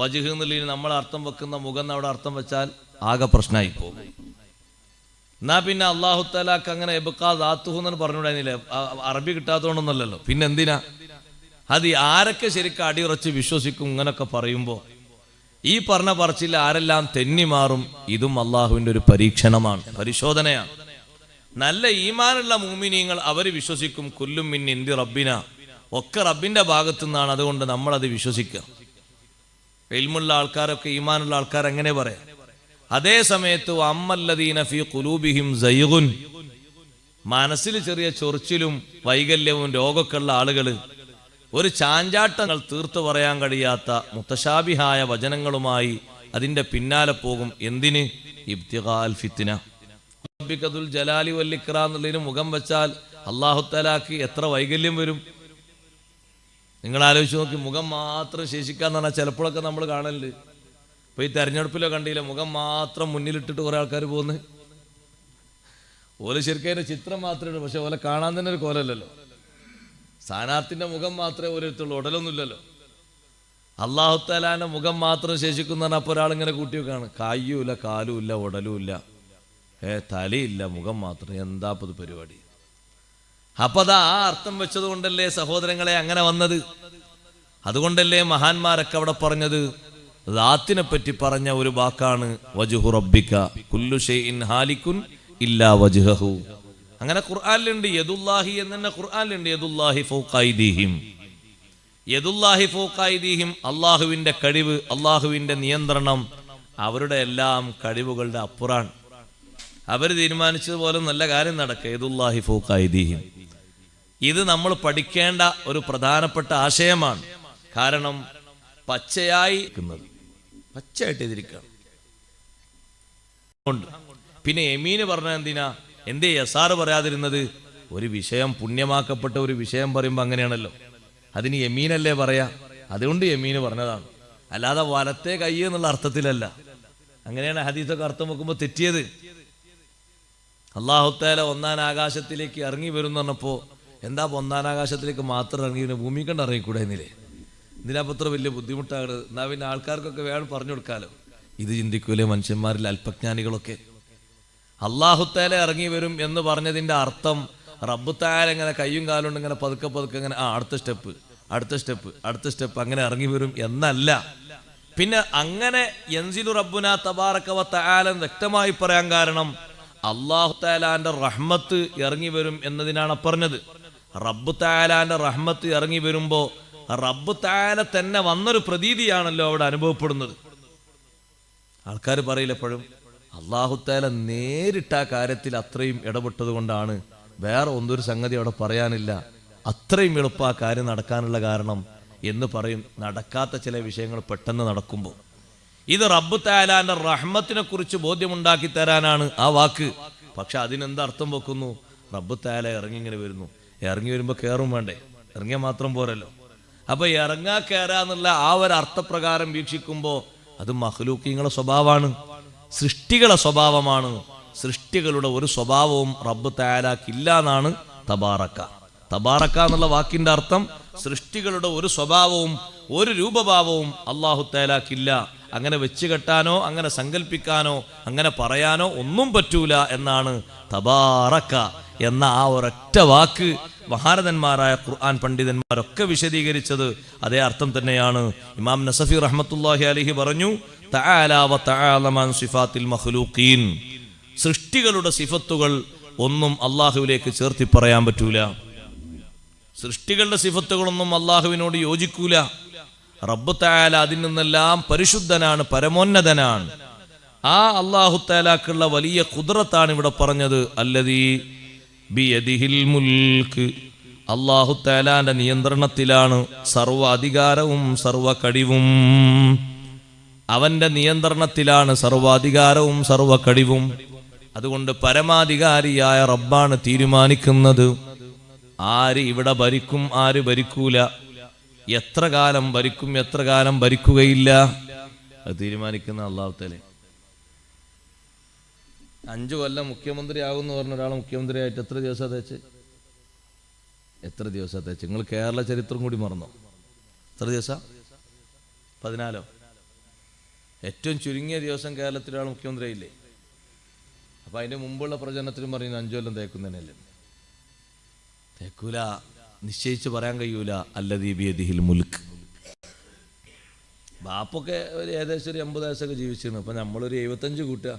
വജ്ഹ് എന്നുള്ളതിന് നമ്മൾ അർത്ഥം വെക്കുന്ന മുഖം അവിടെ അർത്ഥം വെച്ചാൽ ആകെ പ്രശ്നമായി പോകും. എന്നാ പിന്നെ അല്ലാഹു തആലാക്ക് അങ്ങനെ ഇബ്ഖാ ദാത്തുഹു എന്ന് പറഞ്ഞുകൂടായിരുന്നില്ലേ? അറബി കിട്ടാത്തതുകൊണ്ടൊന്നല്ലല്ലോ, പിന്നെ എന്തിനാ? അത് ആരൊക്കെ ശരിക്കും അടിയുറച്ച് വിശ്വസിക്കും ഇങ്ങനൊക്കെ പറയുമ്പോൾ? ഈ പറഞ്ഞ പറച്ചിൽ ആരെല്ലാം തെന്നിമാറും, ഇതും അള്ളാഹുവിന്റെ ഒരു പരീക്ഷണമാണ്, പരിശോധനയാണ്. നല്ല ഈമാനുള്ള മുഅ്മിനീങ്ങൾ അവർ വിശ്വസിക്കും കുല്ലും മിൻ ഇന്ദി റബ്ബിന, ഒക്കെ റബ്ബിന്റെ ഭാഗത്തു നിന്നാണ്, അതുകൊണ്ട് നമ്മളത് വിശ്വസിക്കുക. ഇൽമുള്ള ആൾക്കാരൊക്കെ, ഈമാനുള്ള ആൾക്കാർ എങ്ങനെ പറയാം? അതേ സമയത്ത് അമ്മല്ലദീന ഫീ ഖുലൂബിഹിം സൈഗുൻ, മനസ്സിൽ ചെറിയ ചൊറിച്ചിലും വൈകല്യവും രോഗമൊക്കെ ഉള്ള ആളുകൾ ഒരു ചാഞ്ചാട്ടങ്ങൾ തീർത്തു പറയാൻ കഴിയാത്ത മുത്തശാബിഹായ വചനങ്ങളുമായി അതിന്റെ പിന്നാലെ പോകും. എന്തിന്? ഇബ്തിഗാൽ ഫിത്ന. റബ്ബികദുൽ ജലാലി വൽ ഇക്റാം എന്നുള്ളതിന് മുഖം വെച്ചാൽ അല്ലാഹു തആലാക്ക് എത്ര വൈകല്യം വരും. നിങ്ങൾ ആലോചിച്ച് നോക്കി, മുഖം മാത്രം ശേഷിക്കാന്ന് പറഞ്ഞാൽ ചിലപ്പോഴൊക്കെ നമ്മൾ കാണലുണ്ട്. ഇപ്പൊ ഈ തെരഞ്ഞെടുപ്പിലോ കണ്ടില്ല, മുഖം മാത്രം മുന്നിലിട്ടിട്ട് കുറെ ആൾക്കാർ പോകുന്നത്. ഓല ശരിക്കും അതിന്റെ ചിത്രം മാത്രമേ, പക്ഷെ ഓലെ കാണാൻ തന്നെ ഒരു കോലല്ലല്ലോ. സ്ഥാനാർത്ഥിന്റെ മുഖം മാത്രമേ ഓരോരുത്തുള്ളൂ, ഉടലൊന്നുമില്ലല്ലോ. അല്ലാഹു തആലാന്റെ മുഖം മാത്രം ശേഷിക്കുന്ന അപ്പോൾ ഒരാളിങ്ങനെ കൂട്ടി വെക്കാണ്, കായ്യൂല, കാലുമില്ല, ഉടലുമില്ല, തലയില്ല, മുഖം മാത്രം. എന്താ ഇത് പരിപാടി? അപ്പൊ അതാ ആ അർത്ഥം വെച്ചത് കൊണ്ടല്ലേ സഹോദരങ്ങളെ അങ്ങനെ വന്നത്. അതുകൊണ്ടല്ലേ മഹാന്മാരൊക്കെ അവിടെ പറഞ്ഞത്, ദാത്തിനെ പറ്റി പറഞ്ഞ ഒരു വാക്കാണ് വജ്ഹു റബ്ബിക കുല്ലു ഷൈഇൻ ഹാലികുൻ ഇല്ലാ വജ്ഹഹു. അങ്ങനെ ഖുർആനിലുണ്ട്, യദുല്ലാഹി എന്ന് ഖുർആനിലുണ്ട്, യദുല്ലാഹി ഫൗഖ ഐദീഹിം, യദുല്ലാഹി ഫൗഖ ഐദീഹിം, അള്ളാഹുവിന്റെ കഴിവ്, അള്ളാഹുവിന്റെ നിയന്ത്രണം അവരുടെ എല്ലാം കഴിവുകളുടെ അപ്പുറാണ്. അവർ തീരുമാനിച്ചതുപോലെ നല്ല കാര്യം നടക്കുക. യദുല്ലാഹി ഫൗഖ ഐദീഹിം, ഇത് നമ്മൾ പഠിക്കേണ്ട ഒരു പ്രധാനപ്പെട്ട ആശയമാണ്. കാരണം പച്ചയായി പച്ചയായിട്ട് എതിരിക്കണം. പിന്നെ യമീന് പറഞ്ഞ എന്തിനാ? എന്തേ യസാറ് പറയാതിരുന്നത്? ഒരു വിഷയം പുണ്യമാക്കപ്പെട്ട ഒരു വിഷയം പറയുമ്പോൾ അങ്ങനെയാണല്ലോ, അതിന് യമീനല്ലേ പറയാ, അതുകൊണ്ട് യമീന് പറഞ്ഞതാണ്, അല്ലാതെ വലത്തെ കൈ എന്നുള്ള അർത്ഥത്തിലല്ല. അങ്ങനെയാണ് ഹദീസൊക്കെ അർത്ഥം വെക്കുമ്പോൾ തെറ്റിയത്. അല്ലാഹു തആല ഒന്നാം ആകാശത്തിലേക്ക് ഇറങ്ങി വരും എന്ന് പറഞ്ഞപ്പോൾ എന്താ ഒന്നാം ആകാശത്തിലേക്ക് മാത്രം ഇറങ്ങി, ഭൂമി കണ്ട് ഇറങ്ങിക്കൂടെ എന്നില്ലേ? ഇതിനപ്പത്ര വലിയ ബുദ്ധിമുട്ടാണ്. എന്നാ പിന്നെ ആൾക്കാർക്കൊക്കെ വേണം പറഞ്ഞു കൊടുക്കാലോ. ഇത് ചിന്തിക്കൂലേ മനുഷ്യന്മാരിൽ അല്പജ്ഞാനികളൊക്കെ? അല്ലാഹു തആല ഇറങ്ങി വരും എന്ന് പറഞ്ഞതിന്റെ അർത്ഥം റബ്ബ് തആല ഇങ്ങനെ കയ്യും കാലും കൊണ്ട് ഇങ്ങനെ പതുക്കെ പതുക്കെ ഇങ്ങനെ അടുത്ത സ്റ്റെപ്പ് അടുത്ത സ്റ്റെപ്പ് അടുത്ത സ്റ്റെപ്പ് അങ്ങനെ ഇറങ്ങി വരും എന്നല്ല. പിന്നെ അങ്ങനെ യൻസിലു റബ്ബുനാ തബാറക വ തആല വ്യക്തമായി പറയാൻ കാരണം അല്ലാഹു തആലാന്റെ റഹ്മത്ത് ഇറങ്ങി വരും എന്നതിനാണ് പറഞ്ഞത്. റബ്ബ് തആലാന്റെ റഹ്മത്ത് ഇറങ്ങി വരുമ്പോ റബ്ബ് തആല തന്നെ വന്നൊരു പ്രതീതിയാണല്ലോ അവിടെ അനുഭവപ്പെടുന്നത്. ആൾക്കാർ പറയില്ല എപ്പോഴും അല്ലാഹു തആല നേരിട്ട ആ കാര്യത്തിൽ അത്രയും ഇടപെട്ടത് കൊണ്ടാണ്, വേറെ ഒന്നൊരു സംഗതി അവിടെ പറയാനില്ല, അത്രയും എളുപ്പം ആ കാര്യം നടക്കാനുള്ള കാരണം എന്ന് പറയും. നടക്കാത്ത ചില വിഷയങ്ങൾ പെട്ടെന്ന് നടക്കുമ്പോൾ ഇത് റബ്ബ് തആലാന്റെ റഹ്മത്തിനെ കുറിച്ച് ബോധ്യമുണ്ടാക്കി തരാനാണ് ആ വാക്ക്. പക്ഷെ അതിനെന്ത് അർത്ഥം വെക്കുന്നു? റബ്ബ് തആല ഇറങ്ങി ഇങ്ങനെ വരുന്നു. ഇറങ്ങി വരുമ്പോൾ കയറും വേണ്ടേ? ഇറങ്ങിയാൽ മാത്രം പോരല്ലോ. അപ്പൊ ഇറങ്ങാ കയറാന്നുള്ള ആ ഒരു അർത്ഥപ്രകാരം വീക്ഷിക്കുമ്പോൾ അത് മഖ്ലൂഖീങ്ങളുടെ സ്വഭാവമാണ്, സൃഷ്ടികളുടെ സ്വഭാവമാണ്. സൃഷ്ടികളുടെ ഒരു സ്വഭാവവും റബ്ബ് തആലാക്കില്ല എന്നാണ് തബാറക്ക. തബാറക്ക എന്നുള്ള വാക്കിന്റെ അർത്ഥം സൃഷ്ടികളുടെ ഒരു സ്വഭാവവും ഒരു രൂപഭാവവും അല്ലാഹു തആലാക്കില്ല. അങ്ങനെ വെച്ച് കെട്ടാനോ അങ്ങനെ സങ്കല്പിക്കാനോ അങ്ങനെ പറയാനോ ഒന്നും പറ്റൂല എന്നാണ് തബാറക്ക എന്ന ആ ഒരൊറ്റ വാക്ക് മഹാരഥന്മാരായ ഖുർആൻ പണ്ഡിതന്മാരൊക്കെ വിശദീകരിച്ചത് അതേ അർത്ഥം തന്നെയാണ്. ഇമാം നസഫി റഹ്മത്തുള്ളാഹി അലൈഹി പറഞ്ഞു, തആല വ തആല മൻ സിഫാത്തിൽ മഖ്ലൂഖീൻ, സൃഷ്ടികളുടെ സിഫത്തുകൾ ഒന്നും അല്ലാഹുവിലേക്ക് ചേർത്തി പറയാൻ പറ്റൂല. സൃഷ്ടികളുടെ സിഫത്തുകളൊന്നും അല്ലാഹുവിനോട് യോജിക്കൂല. റബ്ബ് തആല അതിൽ നിന്നെല്ലാം പരിശുദ്ധനാണ്, പരമോന്നതനാണ്. ആ അല്ലാഹു തആലാക്കുള്ള വലിയ ഖുദ്റത്താണ് ഇവിടെ പറഞ്ഞത്. അല്ലദീ ബിയദിഹിൽ മുൽക്ക്, അല്ലാഹു തആലാന്റെ നിയന്ത്രണത്തിലാണ് സർവ അധികാരവും സർവ കഴിവും. അവന്റെ നിയന്ത്രണത്തിലാണ് സർവാധികാരവും സർവ കഴിവും. അതുകൊണ്ട് പരമാധികാരിയായ റബ്ബാണ് തീരുമാനിക്കുന്നത് ആര് ഇവിടെ ഭരിക്കും ആര് ഭരിക്കൂല, എത്ര കാലം ഭരിക്കും എത്ര കാലം ഭരിക്കുകയില്ല, അത് തീരുമാനിക്കുന്ന അല്ലാഹു തആല. 5 കൊല്ലം മുഖ്യമന്ത്രി ആകുമെന്ന് പറഞ്ഞ ഒരാൾ മുഖ്യമന്ത്രിയായിട്ട് എത്ര ദിവസം തേച്ച്? നിങ്ങൾ കേരള ചരിത്രം കൂടി മറന്നോ? എത്ര ദിവസം? 14. ഏറ്റവും ചുരുങ്ങിയ ദിവസം കേരളത്തിൽ ഒരാൾ മുഖ്യമന്ത്രി ആയില്ലേ? അപ്പൊ അതിന്റെ മുമ്പുള്ള പ്രചരണത്തിലും പറയുന്നത് 5 കൊല്ലം തേക്കുന്നതിനല്ലേ? തേക്കൂല, നിശ്ചയിച്ച് പറയാൻ കഴിയൂല. അല്ലദീ ബിയദിഹിൽ മുൽക്ക്, ബാപ്പൊക്കെ ഒരു ഏകദേശം ഒരു 80 വയസ്സൊക്കെ ജീവിച്ചിരുന്നു. അപ്പം നമ്മളൊരു 75 കൂട്ടുക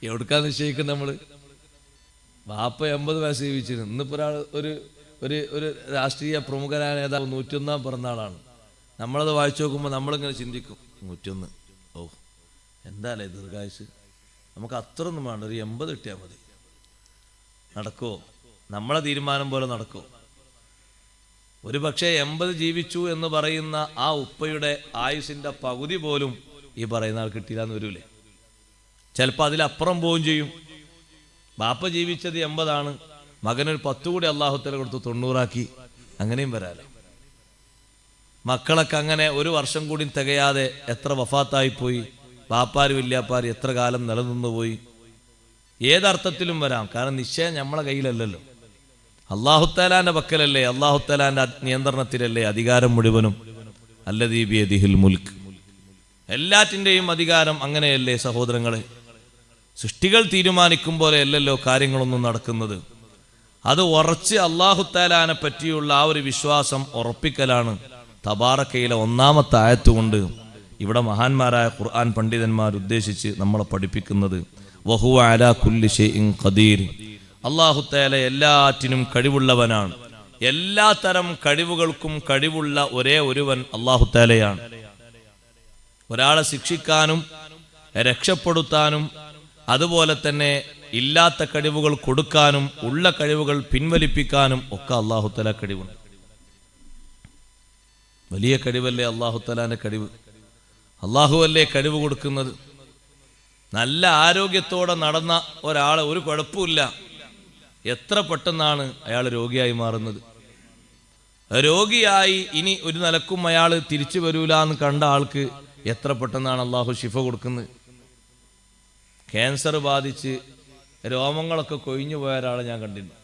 എവിടുക്കാ നിശ്ചയിക്കുന്നത് നമ്മൾ? ബാപ്പ 80 വയസ്സ് ജീവിച്ചിരുന്നു. ഇന്നിപ്പോൾ ഒരാൾ ഒരു ഒരു ഒരു രാഷ്ട്രീയ പ്രമുഖനായ നേതാവ് 101 പിറന്നാളാണ്. നമ്മളത് വായിച്ചു നോക്കുമ്പോൾ നമ്മളിങ്ങനെ ചിന്തിക്കും, 101, ഓ എന്താല്ലേ ദീർഘായുസ്, നമുക്ക് അത്രയൊന്നും വേണ്ട, ഒരു 80 കിട്ടിയാൽ മതി. നടക്കുമോ? നമ്മളെ തീരുമാനം പോലെ നടക്കുമോ? ഒരു പക്ഷേ 80 ജീവിച്ചു എന്ന് പറയുന്ന ആ ഉപ്പയുടെ ആയുസിൻ്റെ പകുതി പോലും ഈ പറയുന്ന ആൾ കിട്ടിയില്ല എന്ന് വരൂലേ? ചിലപ്പോൾ അതിലപ്പുറം പോവുകയും ചെയ്യും. ബാപ്പ ജീവിച്ചത് 80, മകനൊരു 10 കൂടി അള്ളാഹുത്തല കൊടുത്ത് 90 അങ്ങനെയും വരാലോ. മക്കളൊക്കെ അങ്ങനെ ഒരു വർഷം കൂടി തികയാതെ എത്ര വഫാത്തായിപ്പോയി. ബാപ്പാരും ഇല്ലാപ്പാരും എത്ര കാലം നിലനിന്നു പോയി. ഏതർത്ഥത്തിലും വരാം. കാരണം നിശ്ചയം നമ്മളെ കയ്യിലല്ലല്ലോ, അള്ളാഹുത്താലാന്റെ പക്കലല്ലേ, അള്ളാഹുത്താലാന്റെ നിയന്ത്രണത്തിലല്ലേ അധികാരം മുഴുവനും. അല്ലദീ ബിയദിഹിൽ മുൽക്ക്, എല്ലാറ്റിൻ്റെയും അധികാരം അങ്ങനെയല്ലേ സഹോദരങ്ങളെ. സൃഷ്ടികൾ തീരുമാനിക്കും പോലെ അല്ലല്ലോ കാര്യങ്ങളൊന്നും നടക്കുന്നത്. അത് ഉറച്ച് അള്ളാഹുത്താലാനെ പറ്റിയുള്ള ആ ഒരു വിശ്വാസം ഉറപ്പിക്കലാണ് തബാറക്കയിലെ 1-ാമത്തെ ആയത്തുകൊണ്ട് ഇവിടെ മഹാന്മാരായ ഖുർആൻ പണ്ഡിതന്മാർ ഉദ്ദേശിച്ച് നമ്മളെ പഠിപ്പിക്കുന്നത്. വഹുവ അലാ കുല്ലി ഷൈഇൻ ഖദീർ, അള്ളാഹുത്താല എല്ലാറ്റിനും കഴിവുള്ളവനാണ്. എല്ലാ തരം കഴിവുകൾക്കും കഴിവുള്ള ഒരേ ഒരുവൻ അള്ളാഹുത്താലയാണ്. ഒരാളെ ശിക്ഷിക്കാനും രക്ഷപ്പെടുത്താനും അതുപോലെ തന്നെ ഇല്ലാത്ത കഴിവുകൾ കൊടുക്കാനും ഉള്ള കഴിവുകൾ പിൻവലിപ്പിക്കാനും ഒക്കെ അള്ളാഹുത്താല കഴിവുണ്ട്. വലിയ കഴിവല്ലേ അള്ളാഹുത്താലാന്റെ കഴിവ്. അള്ളാഹുവല്ലേ കഴിവ് കൊടുക്കുന്നത്. നല്ല ആരോഗ്യത്തോടെ നടന്ന ഒരാളെ ഒരു കുഴപ്പമില്ല, എത്ര പെട്ടെന്നാണ് അയാൾ രോഗിയായി മാറുന്നത്. രോഗിയായി ഇനി ഒരു നിലക്കും അയാൾ തിരിച്ചു വരൂല എന്ന് കണ്ട ആൾക്ക് എത്ര പെട്ടെന്നാണ് അള്ളാഹു ശിഫ കൊടുക്കുന്നത്. ക്യാൻസർ ബാധിച്ച് രോമങ്ങളൊക്കെ കൊഴിഞ്ഞു പോയ ഒരാളെ ഞാൻ കണ്ടിട്ടുണ്ട്.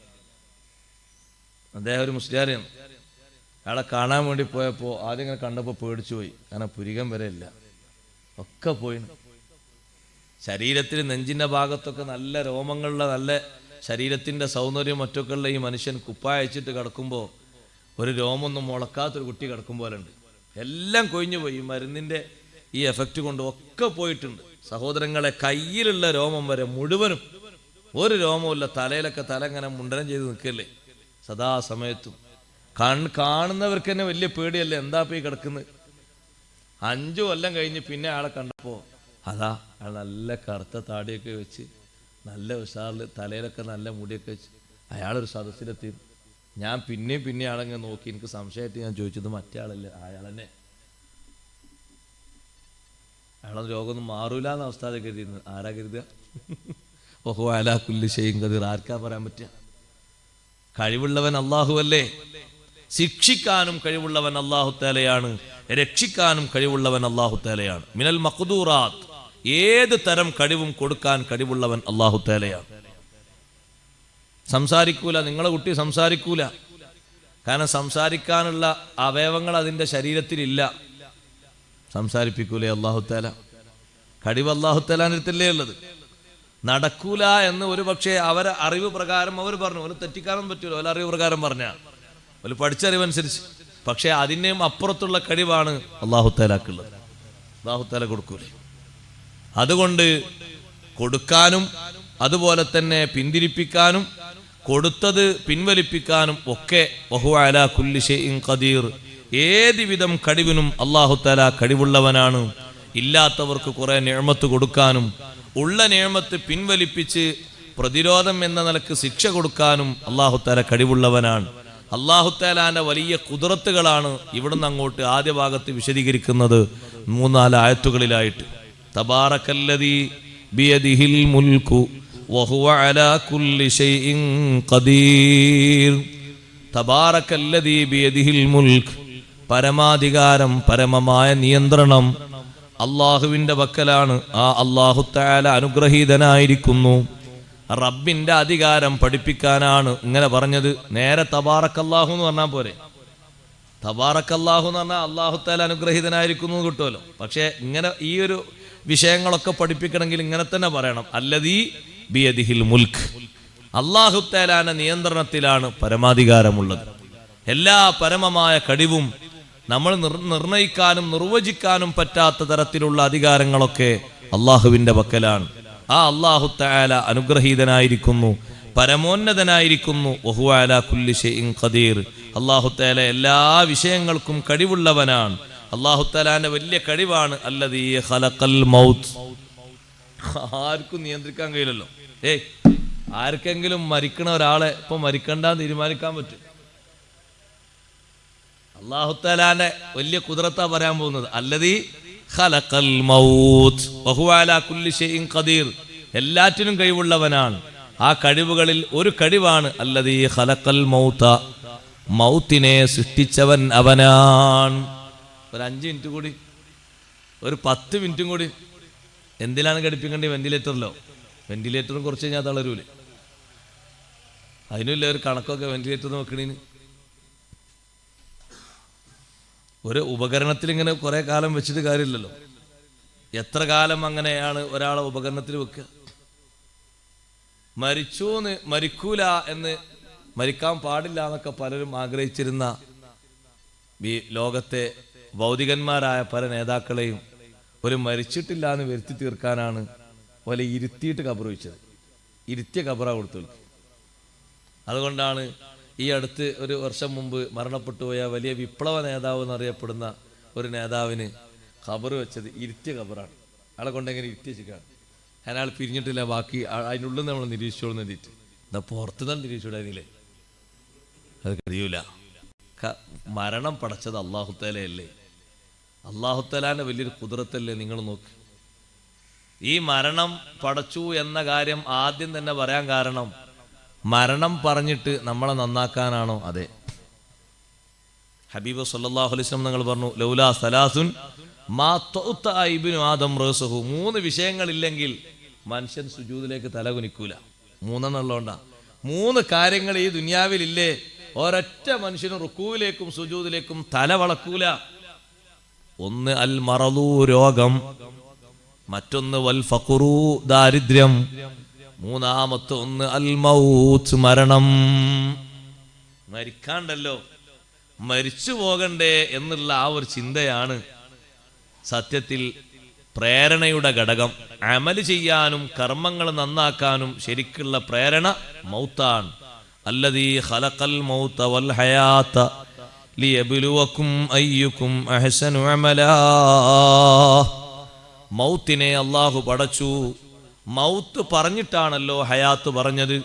അദ്ദേഹം ഒരു മുസ്ലിയാരാണ്. അയാളെ കാണാൻ വേണ്ടി പോയപ്പോൾ ആദ്യം ഇങ്ങനെ കണ്ടപ്പോൾ പേടിച്ചു പോയി. കാരണം പുരികം വരെ ഇല്ല, ഒക്കെ പോയി. ശരീരത്തിൽ നെഞ്ചിൻ്റെ ഭാഗത്തൊക്കെ നല്ല രോമങ്ങളുള്ള, നല്ല ശരീരത്തിൻ്റെ സൗന്ദര്യം മറ്റൊക്കെ ഉള്ള ഈ മനുഷ്യൻ കുപ്പായ അയച്ചിട്ട് കിടക്കുമ്പോൾ ഒരു രോമൊന്നും മുളക്കാത്തൊരു കുട്ടി കിടക്കും പോലെ ഉണ്ട്. എല്ലാം കൊഴിഞ്ഞു പോയി. ഈ മരുന്നിൻ്റെ ഈ എഫക്റ്റ് കൊണ്ട് ഒക്കെ പോയിട്ടുണ്ട്. സഹോദരങ്ങളെ, കയ്യിലുള്ള രോമം വരെ മുഴുവനും, ഒരു രോമവുമില്ല. തലയിലൊക്കെ തല ഇങ്ങനെ മുണ്ടനം ചെയ്ത് നിൽക്കല്ലേ സദാസമയത്തും. കാണുന്നവർക്ക് തന്നെ വലിയ പേടിയല്ലേ, എന്താ പോയി കിടക്കുന്നത്. 5 കൊല്ലം കഴിഞ്ഞ് പിന്നെ ആളെ കണ്ടപ്പോൾ അതാ അയാൾ നല്ല കറുത്ത താടിയൊക്കെ വെച്ച് നല്ല ഉഷാറിൽ തലയിലൊക്കെ നല്ല മുടിയൊക്കെ വെച്ച് അയാളൊരു സദസ്സിലെത്തി. ഞാൻ പിന്നെ ആളെങ്ങനെ നോക്കി. എനിക്ക് സംശയമായിട്ട് ഞാൻ ചോദിച്ചത് മറ്റേ ആളല്ലേ, അയാളെന്നെ. അയാളെ രോഗമൊന്നും മാറൂല എന്ന അവസ്ഥ കരുതിയിരുന്നു. ആരാ കരുതുക? ഓഹോ അലാ കുല്ലി ഷൈഇൻ ഖദീർ. ആർക്കാ പറയാൻ പറ്റുക? കഴിവുള്ളവൻ അള്ളാഹുവല്ലേ. ശിക്ഷിക്കാനും കഴിവുള്ളവൻ അള്ളാഹുത്താലയാണ്, രക്ഷിക്കാനും കഴിവുള്ളവൻ അള്ളാഹുത്താലയാണ്. മിനൽ മഖ്ദൂറാത്ത്, ഏത് തരം കഴിവും കൊടുക്കാൻ കഴിവുള്ളവൻ അള്ളാഹുത്താലയാണ്. സംസാരിക്കൂല, നിങ്ങളെ കുട്ടി സംസാരിക്കൂല. കാരണം സംസാരിക്കാനുള്ള അവയവങ്ങൾ അതിൻ്റെ ശരീരത്തിലില്ല. സംസാരിപ്പിക്കൂലേ അള്ളാഹുത്താല? കഴിവ് അള്ളാഹുത്താലാൻ്റെ അടുത്തല്ലേ ഉള്ളത്. നടക്കൂല എന്ന് ഒരു പക്ഷേ അവരെ അറിവ് പ്രകാരം അവർ പറഞ്ഞു. ഒരു തെറ്റിക്കാനും പറ്റൂല, ഓല അറിവ് പ്രകാരം പറഞ്ഞാൽ, ഒരു പഠിച്ചറിവനുസരിച്ച്. പക്ഷെ അതിൻ്റെയും അപ്പുറത്തുള്ള കഴിവാണ് അള്ളാഹുത്താലാക്കുള്ളത്. അള്ളാഹുത്താല കൊടുക്കൂലേ. അതുകൊണ്ട് കൊടുക്കാനും അതുപോലെ തന്നെ പിന്തിരിപ്പിക്കാനും കൊടുത്തത് പിൻവലിപ്പിക്കാനും ഒക്കെ വഹുവ അലാ കുല്ലി ഷൈഇൻ ഖദീർ, ഏത് വിധം കഴിവിനും അള്ളാഹുത്താല കഴിവുള്ളവനാണ്. ഇല്ലാത്തവർക്ക് കുറെ നിഅമത്ത് കൊടുക്കാനും ഉള്ള നിഅമത്ത് പിൻവലിപ്പിച്ച് പ്രതിരോധം എന്ന നിലക്ക് ശിക്ഷ കൊടുക്കാനും അള്ളാഹുത്താല കഴിവുള്ളവനാണ്. അള്ളാഹുത്താലാന്റെ വലിയ ഖുദ്റത്തുകളാണ് ഇവിടുന്ന് അങ്ങോട്ട് ആദ്യ ഭാഗത്ത് വിശദീകരിക്കുന്നത് 3-4 ആയത്തുകളിലായിട്ട്. തബാറക്കല്ലദീ ബിയദിഹിൽ മുൽക്കു വഹുവ അലാ കുല്ലി ഷൈഇൻ ഖദീർ. തബാറക്കല്ലദീ ബിയദിഹിൽ മുൽക്ക്, പരമാധികാരം, പരമമായ നിയന്ത്രണം അള്ളാഹുവിൻ്റെ പക്കലാണ്. ആ അള്ളാഹു തആല അനുഗ്രഹീതനായിരിക്കുന്നു. റബ്ബിൻ്റെ അധികാരം പഠിപ്പിക്കാനാണ് ഇങ്ങനെ പറഞ്ഞത്. നേരെ തബാറക്കല്ലാഹു എന്ന് പറഞ്ഞാൽ പോരെ? തബാറക്കല്ലാഹു എന്ന് പറഞ്ഞാൽ അള്ളാഹു തആല അനുഗ്രഹീതനായിരിക്കുന്നു കിട്ടുമല്ലോ. പക്ഷേ ഇങ്ങനെ ഈ ഒരു വിഷയങ്ങളൊക്കെ പഠിപ്പിക്കണമെങ്കിൽ ഇങ്ങനെ തന്നെ പറയണം. അല്ലദീ ബിയദിഹിൽ മുൽക്ക്, അള്ളാഹു തആലാന്റെ നിയന്ത്രണത്തിലാണ് പരമാധികാരമുള്ളത്. എല്ലാ പരമമായ കഴിവും നമ്മൾ നിർണയിക്കാനും നിർവചിക്കാനും പറ്റാത്ത തരത്തിലുള്ള അധികാരങ്ങളൊക്കെ അള്ളാഹുവിന്റെ പക്കലാണ്. ആ അല്ലാഹു തആല അനുഗ്രഹീതനായിരിക്കുന്നു, പരമോന്നതനായിരിക്കുന്നു. വഹുവ അലാ കുല്ലി ഷൈഇൻ ഖദീർ. അല്ലാഹു തആല എല്ലാ വിഷയങ്ങൾക്കും കഴിവുള്ളവനാണ്. അല്ലാഹു തആലാന്റെ വലിയ കഴിവാണ് അല്ലദീ ഖലഖൽ മൗത്ത്. ആർക്കും നിയന്ത്രിക്കാൻ കഴിയില്ലല്ലോ. ആർക്കെങ്കിലും മരിക്കണ ഒരാളെ ഇപ്പൊ മരിക്കണ്ടെന്ന് തീരുമാനിക്കാൻ പറ്റും? അല്ലാഹു തആലാന്റെ വലിയ ഖുദ്റത്താ പറയാൻ പോകുന്നത്. അല്ലദീ ഖലഖൽ മൗത്ത് വഹുവ അലാ കുല്ലി ഷൈഇൻ ഖദീർ. എല്ലാറ്റിനും കഴിവുള്ളവനാണ്. ആ കഴിവുകളിൽ ഒരു കഴിവാണ് അല്ലദീ ഖലഖൽ മൗത. മൗത്തിനെ സൃഷ്ടിച്ചവൻ അവനാണ്. ഒരു 5 മിനിറ്റ് കൂടി, ഒരു 10 മിനിറ്റും കൂടി എന്തിലാണ് ഘടിപ്പിക്കേണ്ടത്? വെന്റിലേറ്ററിലോ? വെന്റിലേറ്ററും കുറച്ച് കഴിഞ്ഞാൽ തളരൂലേ? അതിനുമില്ല ഒരു കണക്കൊക്കെ വെന്റിലേറ്റർ നോക്കണീന്. ഒരു ഉപകരണത്തിൽ ഇങ്ങനെ കുറെ കാലം വെച്ചിട്ട് കാര്യമില്ലല്ലോ. എത്ര കാലം അങ്ങനെയാണ് ഒരാളെ ഉപകരണത്തിൽ വെക്കുക? മരിക്കൂല എന്ന്, മരിക്കാൻ പാടില്ല എന്നൊക്കെ പലരും ആഗ്രഹിച്ചിരുന്ന ഈ ലോകത്തെ ഭൗതികന്മാരായ പല നേതാക്കളെയും ഒരു മരിച്ചിട്ടില്ല എന്ന് വരുത്തി തീർക്കാനാണ് വലിയ ഇരുത്തിയിട്ട് കബർ വെച്ചത്. ഇരുത്തിയ കബറ കൊടുത്തു. അതുകൊണ്ടാണ് ഈ അടുത്ത് ഒരു വർഷം മുമ്പ് മരണപ്പെട്ടു പോയ വലിയ വിപ്ലവ നേതാവ് എന്നറിയപ്പെടുന്ന ഒരു നേതാവിന് ഖബർ വെച്ചത് ഇരുത്തിയ ഖബറാണ്. ആളെ കൊണ്ടെങ്ങനെ ഇരുത്തി വെച്ചിട്ടാണ്. അയാൾ പിരിഞ്ഞിട്ടില്ല. ബാക്കി അതിനുള്ളിൽ നമ്മൾ നിരീക്ഷിച്ചോളൂ എന്നിട്ട് എന്താ പുറത്ത് തന്നെ നിരീക്ഷിച്ചില്ലേ? അത് കഴിയൂല. മരണം പടച്ചത് അല്ലാഹു തആലയല്ലേ? അല്ലാഹു തആലാന്റെ വലിയൊരു ഖുദ്റത്തല്ലേ? നിങ്ങൾ നോക്ക്. ഈ മരണം പടച്ചു എന്ന കാര്യം ആദ്യം തന്നെ പറയാൻ കാരണം മരണം പറഞ്ഞിട്ട് നമ്മളെ നന്നാക്കാനാണോ? അതെ. ഹബീബ് സല്ലല്ലാഹു അലൈഹി വസല്ലം നിങ്ങൾ പറഞ്ഞു, ലൗലാ സലാസുൻ മാ തഉത ഇബ്നു ആദം റസഹു. 3 വിഷയങ്ങളില്ലെങ്കിൽ മനുഷ്യൻ സുജൂദിലേക്ക് തല കുനിക്കൂല. 3 എന്നുള്ളതുകൊണ്ടാ. 3 കാര്യങ്ങൾ ഈ ദുനിയാവിലില്ലേ, ഒരൊറ്റ മനുഷ്യനും റുക്കൂവിലേക്കും സുജൂദിലേക്കും തല വളക്കൂല. ഒന്ന് അൽ മറദു, രോഗം. മറ്റൊന്ന് വൽ ഫഖ്റു, ദാരിദ്ര്യം. മൂന്നാമത്തെ ഒന്ന് അൽ മൗത്ത്, മരണം. മരിക്കാണ്ടല്ലോ, മരിച്ചു പോകണ്ടേ എന്നുള്ള ആ ഒരു ചിന്തയാണ് സത്യത്തിൽ പ്രേരണയുടെ ഘടകം. അമല് ചെയ്യാനും കർമ്മങ്ങൾ നന്നാക്കാനും ശരിക്കുള്ള പ്രേരണ മൗത്താണ്. അല്ലദീ ഖലഖൽ മൗത വൽ ഹയാത ലിയബ്ലുവകും അയ്യുകും അഹ്സനു അമലാ. മൗത്തിനെ അല്ലാഹു പടച്ചു. മൗത്ത് പറഞ്ഞിട്ടാണല്ലോ ഹയാത്ത് പറഞ്ഞത്.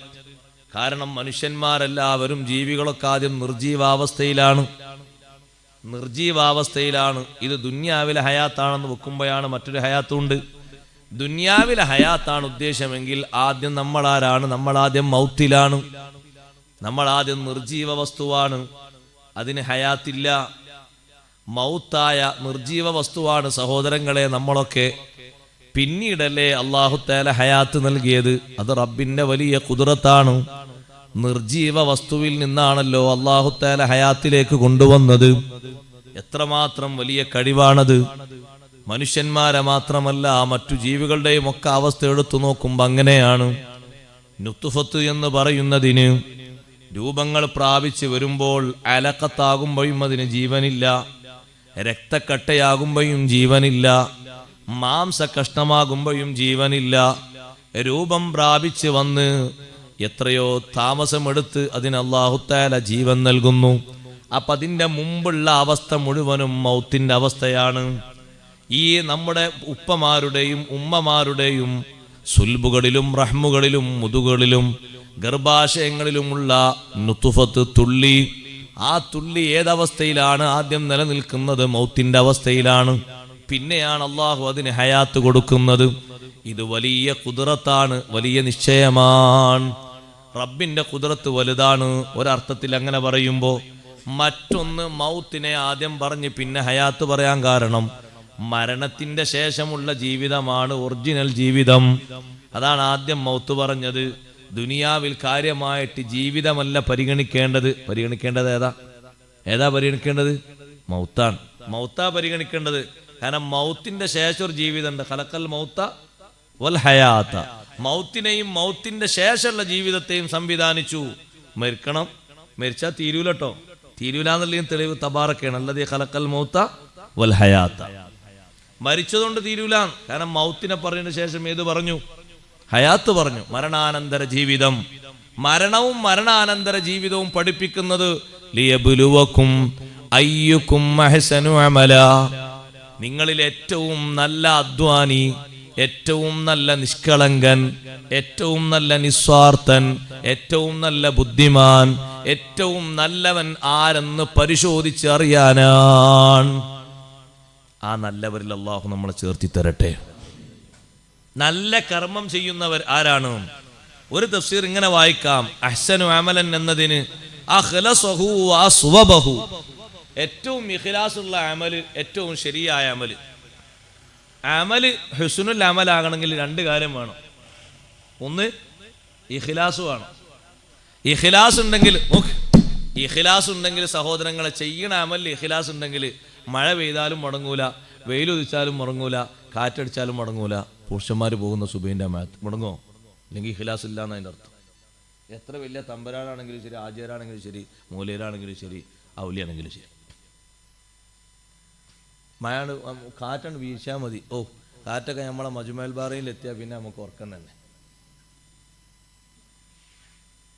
കാരണം മനുഷ്യന്മാരെല്ലാവരും, ജീവികളൊക്കെ ആദ്യം നിർജീവാവസ്ഥയിലാണ്. ഇത് ദുന്യാവിലെ ഹയാത്താണെന്ന് വെക്കുമ്പോഴാണ് മറ്റൊരു ഹയാത്തുണ്ട്. ദുന്യാവിലെ ഹയാത്താണ് ഉദ്ദേശമെങ്കിൽ ആദ്യം നമ്മളാരാണ്? നമ്മളാദ്യം മൗത്തിലാണ്. നമ്മളാദ്യം നിർജീവ വസ്തുവാണ്. അതിന് ഹയാത്തില്ല. മൗത്തായ നിർജീവ വസ്തുവാണ് സഹോദരങ്ങളെ നമ്മളൊക്കെ. പിന്നീടല്ലേ അല്ലാഹു തആല ഹയാത്ത് നൽകിയത്. അത് റബ്ബിന്റെ വലിയ ഖുദ്റത്താണ്. നിർജീവ വസ്തുവിൽ നിന്നാണല്ലോ അല്ലാഹു തആല ഹയാത്തിലേക്ക് കൊണ്ടുവന്നത്. എത്രമാത്രം വലിയ കഴിവാണത്! മനുഷ്യന്മാരെ മാത്രമല്ല മറ്റു ജീവികളുടെയും ഒക്കെ അവസ്ഥ എടുത്തു നോക്കുമ്പോൾ അങ്ങനെയാണ്. നുത്ഫത്ത് എന്ന് പറയുന്നതിന് രൂപങ്ങൾ പ്രാപിച്ച് വരുമ്പോൾ അലഖത്താകുമ്പോഴും അതിന് ജീവനില്ല, രക്തക്കട്ടയാകുമ്പോഴും ജീവനില്ല, മാംസകഷ്ണമാകുമ്പോഴും ജീവനില്ല. രൂപം പ്രാപിച്ച് വന്ന് എത്രയോ താമസമെടുത്ത് അതിന് അല്ലാഹു തആല ജീവൻ നൽകുന്നു. അപ്പൊ അതിൻ്റെ മുമ്പുള്ള അവസ്ഥ മുഴുവനും മൗത്തിന്റെ അവസ്ഥയാണ്. ഈ നമ്മുടെ ഉപ്പമാരുടെയും ഉമ്മമാരുടെയും സുൽബുകളിലും റഹ്മുകളിലും മുതുകളിലും ഗർഭാശയങ്ങളിലുമുള്ള നുത്ഫത്ത്, തുള്ളി. ആ തുള്ളി ഏതവസ്ഥയിലാണ് ആദ്യം നിലനിൽക്കുന്നത്? മൗത്തിന്റെ അവസ്ഥയിലാണ്. പിന്നെയാണ് അള്ളാഹു അതിന് ഹയാത്ത് കൊടുക്കുന്നത്. ഇത് വലിയ ഖുദ്റത്താണ്, വലിയ നിശ്ചയമാണ്. റബ്ബിന്റെ ഖുദ്റത്ത് വലുതാണ് ഒരർത്ഥത്തിൽ അങ്ങനെ പറയുമ്പോൾ. മറ്റൊന്ന് മൗത്തിനെ ആദ്യം പറഞ്ഞ് പിന്നെ ഹയാത്ത് പറയാൻ കാരണം മരണത്തിന്റെ ശേഷമുള്ള ജീവിതമാണ് ഒറിജിനൽ ജീവിതം. അതാണ് ആദ്യം മൗത്ത് പറഞ്ഞത്. ദുനിയാവിൽ കാര്യമായിട്ട് ജീവിതമല്ല പരിഗണിക്കേണ്ടത്. ഏതാ പരിഗണിക്കേണ്ടത്? മൗത്താണ്. മൗത്താ പരിഗണിക്കേണ്ടത്. കാരണം മൗത്തിന്റെ ശേഷം ഒരു ജീവിതമുണ്ട്. ഖലഖൽ മൗത വൽ ഹയാത. മൗത്തിനെയും മൗത്തിന്റെ ശേഷമുള്ള ജീവിതത്തെയും സംവിധാനിച്ചു. മരിക്കണം, മരിച്ചാൽ തീരൂലട്ടോ. തീരൂലെന്നുള്ളതിന് തെളിവ് തബാറക്കാണ്, അല്ലദീ ഖലഖൽ മൗത വൽ ഹയാത്ത. മരിച്ചതുകൊണ്ട് തീരൂല, കാരണം മൗത്തിനെ പറഞ്ഞതിന് ശേഷം ഏത് പറഞ്ഞു? ഹയാത്ത് പറഞ്ഞു. മരണാനന്തര ജീവിതം, മരണവും മരണാനന്തര ജീവിതവും പഠിപ്പിക്കുന്നത് ലിയബ്ലുവക്കും അയ്യുക്കും അഹ്സനു അമല, നിങ്ങളിൽ ഏറ്റവും നല്ല അധ്വാനി, ഏറ്റവും നല്ല നിഷ്കളങ്കൻ, ഏറ്റവും നല്ല നിസ്വാർത്ഥൻ, ഏറ്റവും നല്ല ബുദ്ധിമാൻ, ഏറ്റവും നല്ലവൻ ആരെന്ന് പരിശോധിച്ചറിയാനാണ്. ആ നല്ലവരിൽ അള്ളാഹു നമ്മളെ ചേർത്തി തരട്ടെ. നല്ല കർമ്മം ചെയ്യുന്നവർ ആരാണ്? ഒരു തഫ്സീർ ഇങ്ങനെ വായിക്കാം, അഹ്സനു അമലൻ എന്നതിന് അഖ്ലസഹു വഅസ്വബഹു, ഏറ്റവും ഇഖ്ലാസുള്ള അമല്, ഏറ്റവും ശരിയായ അമല്. അമല് ഹുസ്നുൽ അമലാകണമെങ്കിൽ രണ്ട് കാര്യം വേണം. ഒന്ന് ഇഖ്ലാസ് വേണം. ഇഖ്ലാസ് ഉണ്ടെങ്കിൽ സഹോദരങ്ങളെ, ചെയ്യണ അമലിൽ ഇഖ്ലാസ് ഉണ്ടെങ്കിൽ മഴ പെയ്താലും മുടങ്ങൂല, വെയിലുദിച്ചാലും മുടങ്ങൂല, കാറ്റടിച്ചാലും മുടങ്ങൂല. പുരുഷന്മാർ പോകുന്ന സുബൈൻ്റെ അമത്ത് മുടങ്ങോ? അല്ലെങ്കിൽ ഇഖ്ലാസ് ഇല്ല എന്നതിൻ്റെ അർത്ഥം. എത്ര വലിയ തമ്പരാനാണെങ്കിലും ശരി, ആചാരാണെങ്കിലും ശരി, മൂലയരാണെങ്കിലും ശരി, ഔലിയാണെങ്കിലും ശരി, മഴയാണ് കാറ്റാണ് വീശാൽ മതി. ഓ, കാറ്റൊക്കെ നമ്മളെ മജ്മഅൽ ബാറയിൽ എത്തിയാൽ പിന്നെ നമുക്ക് ഉറക്കം തന്നെ.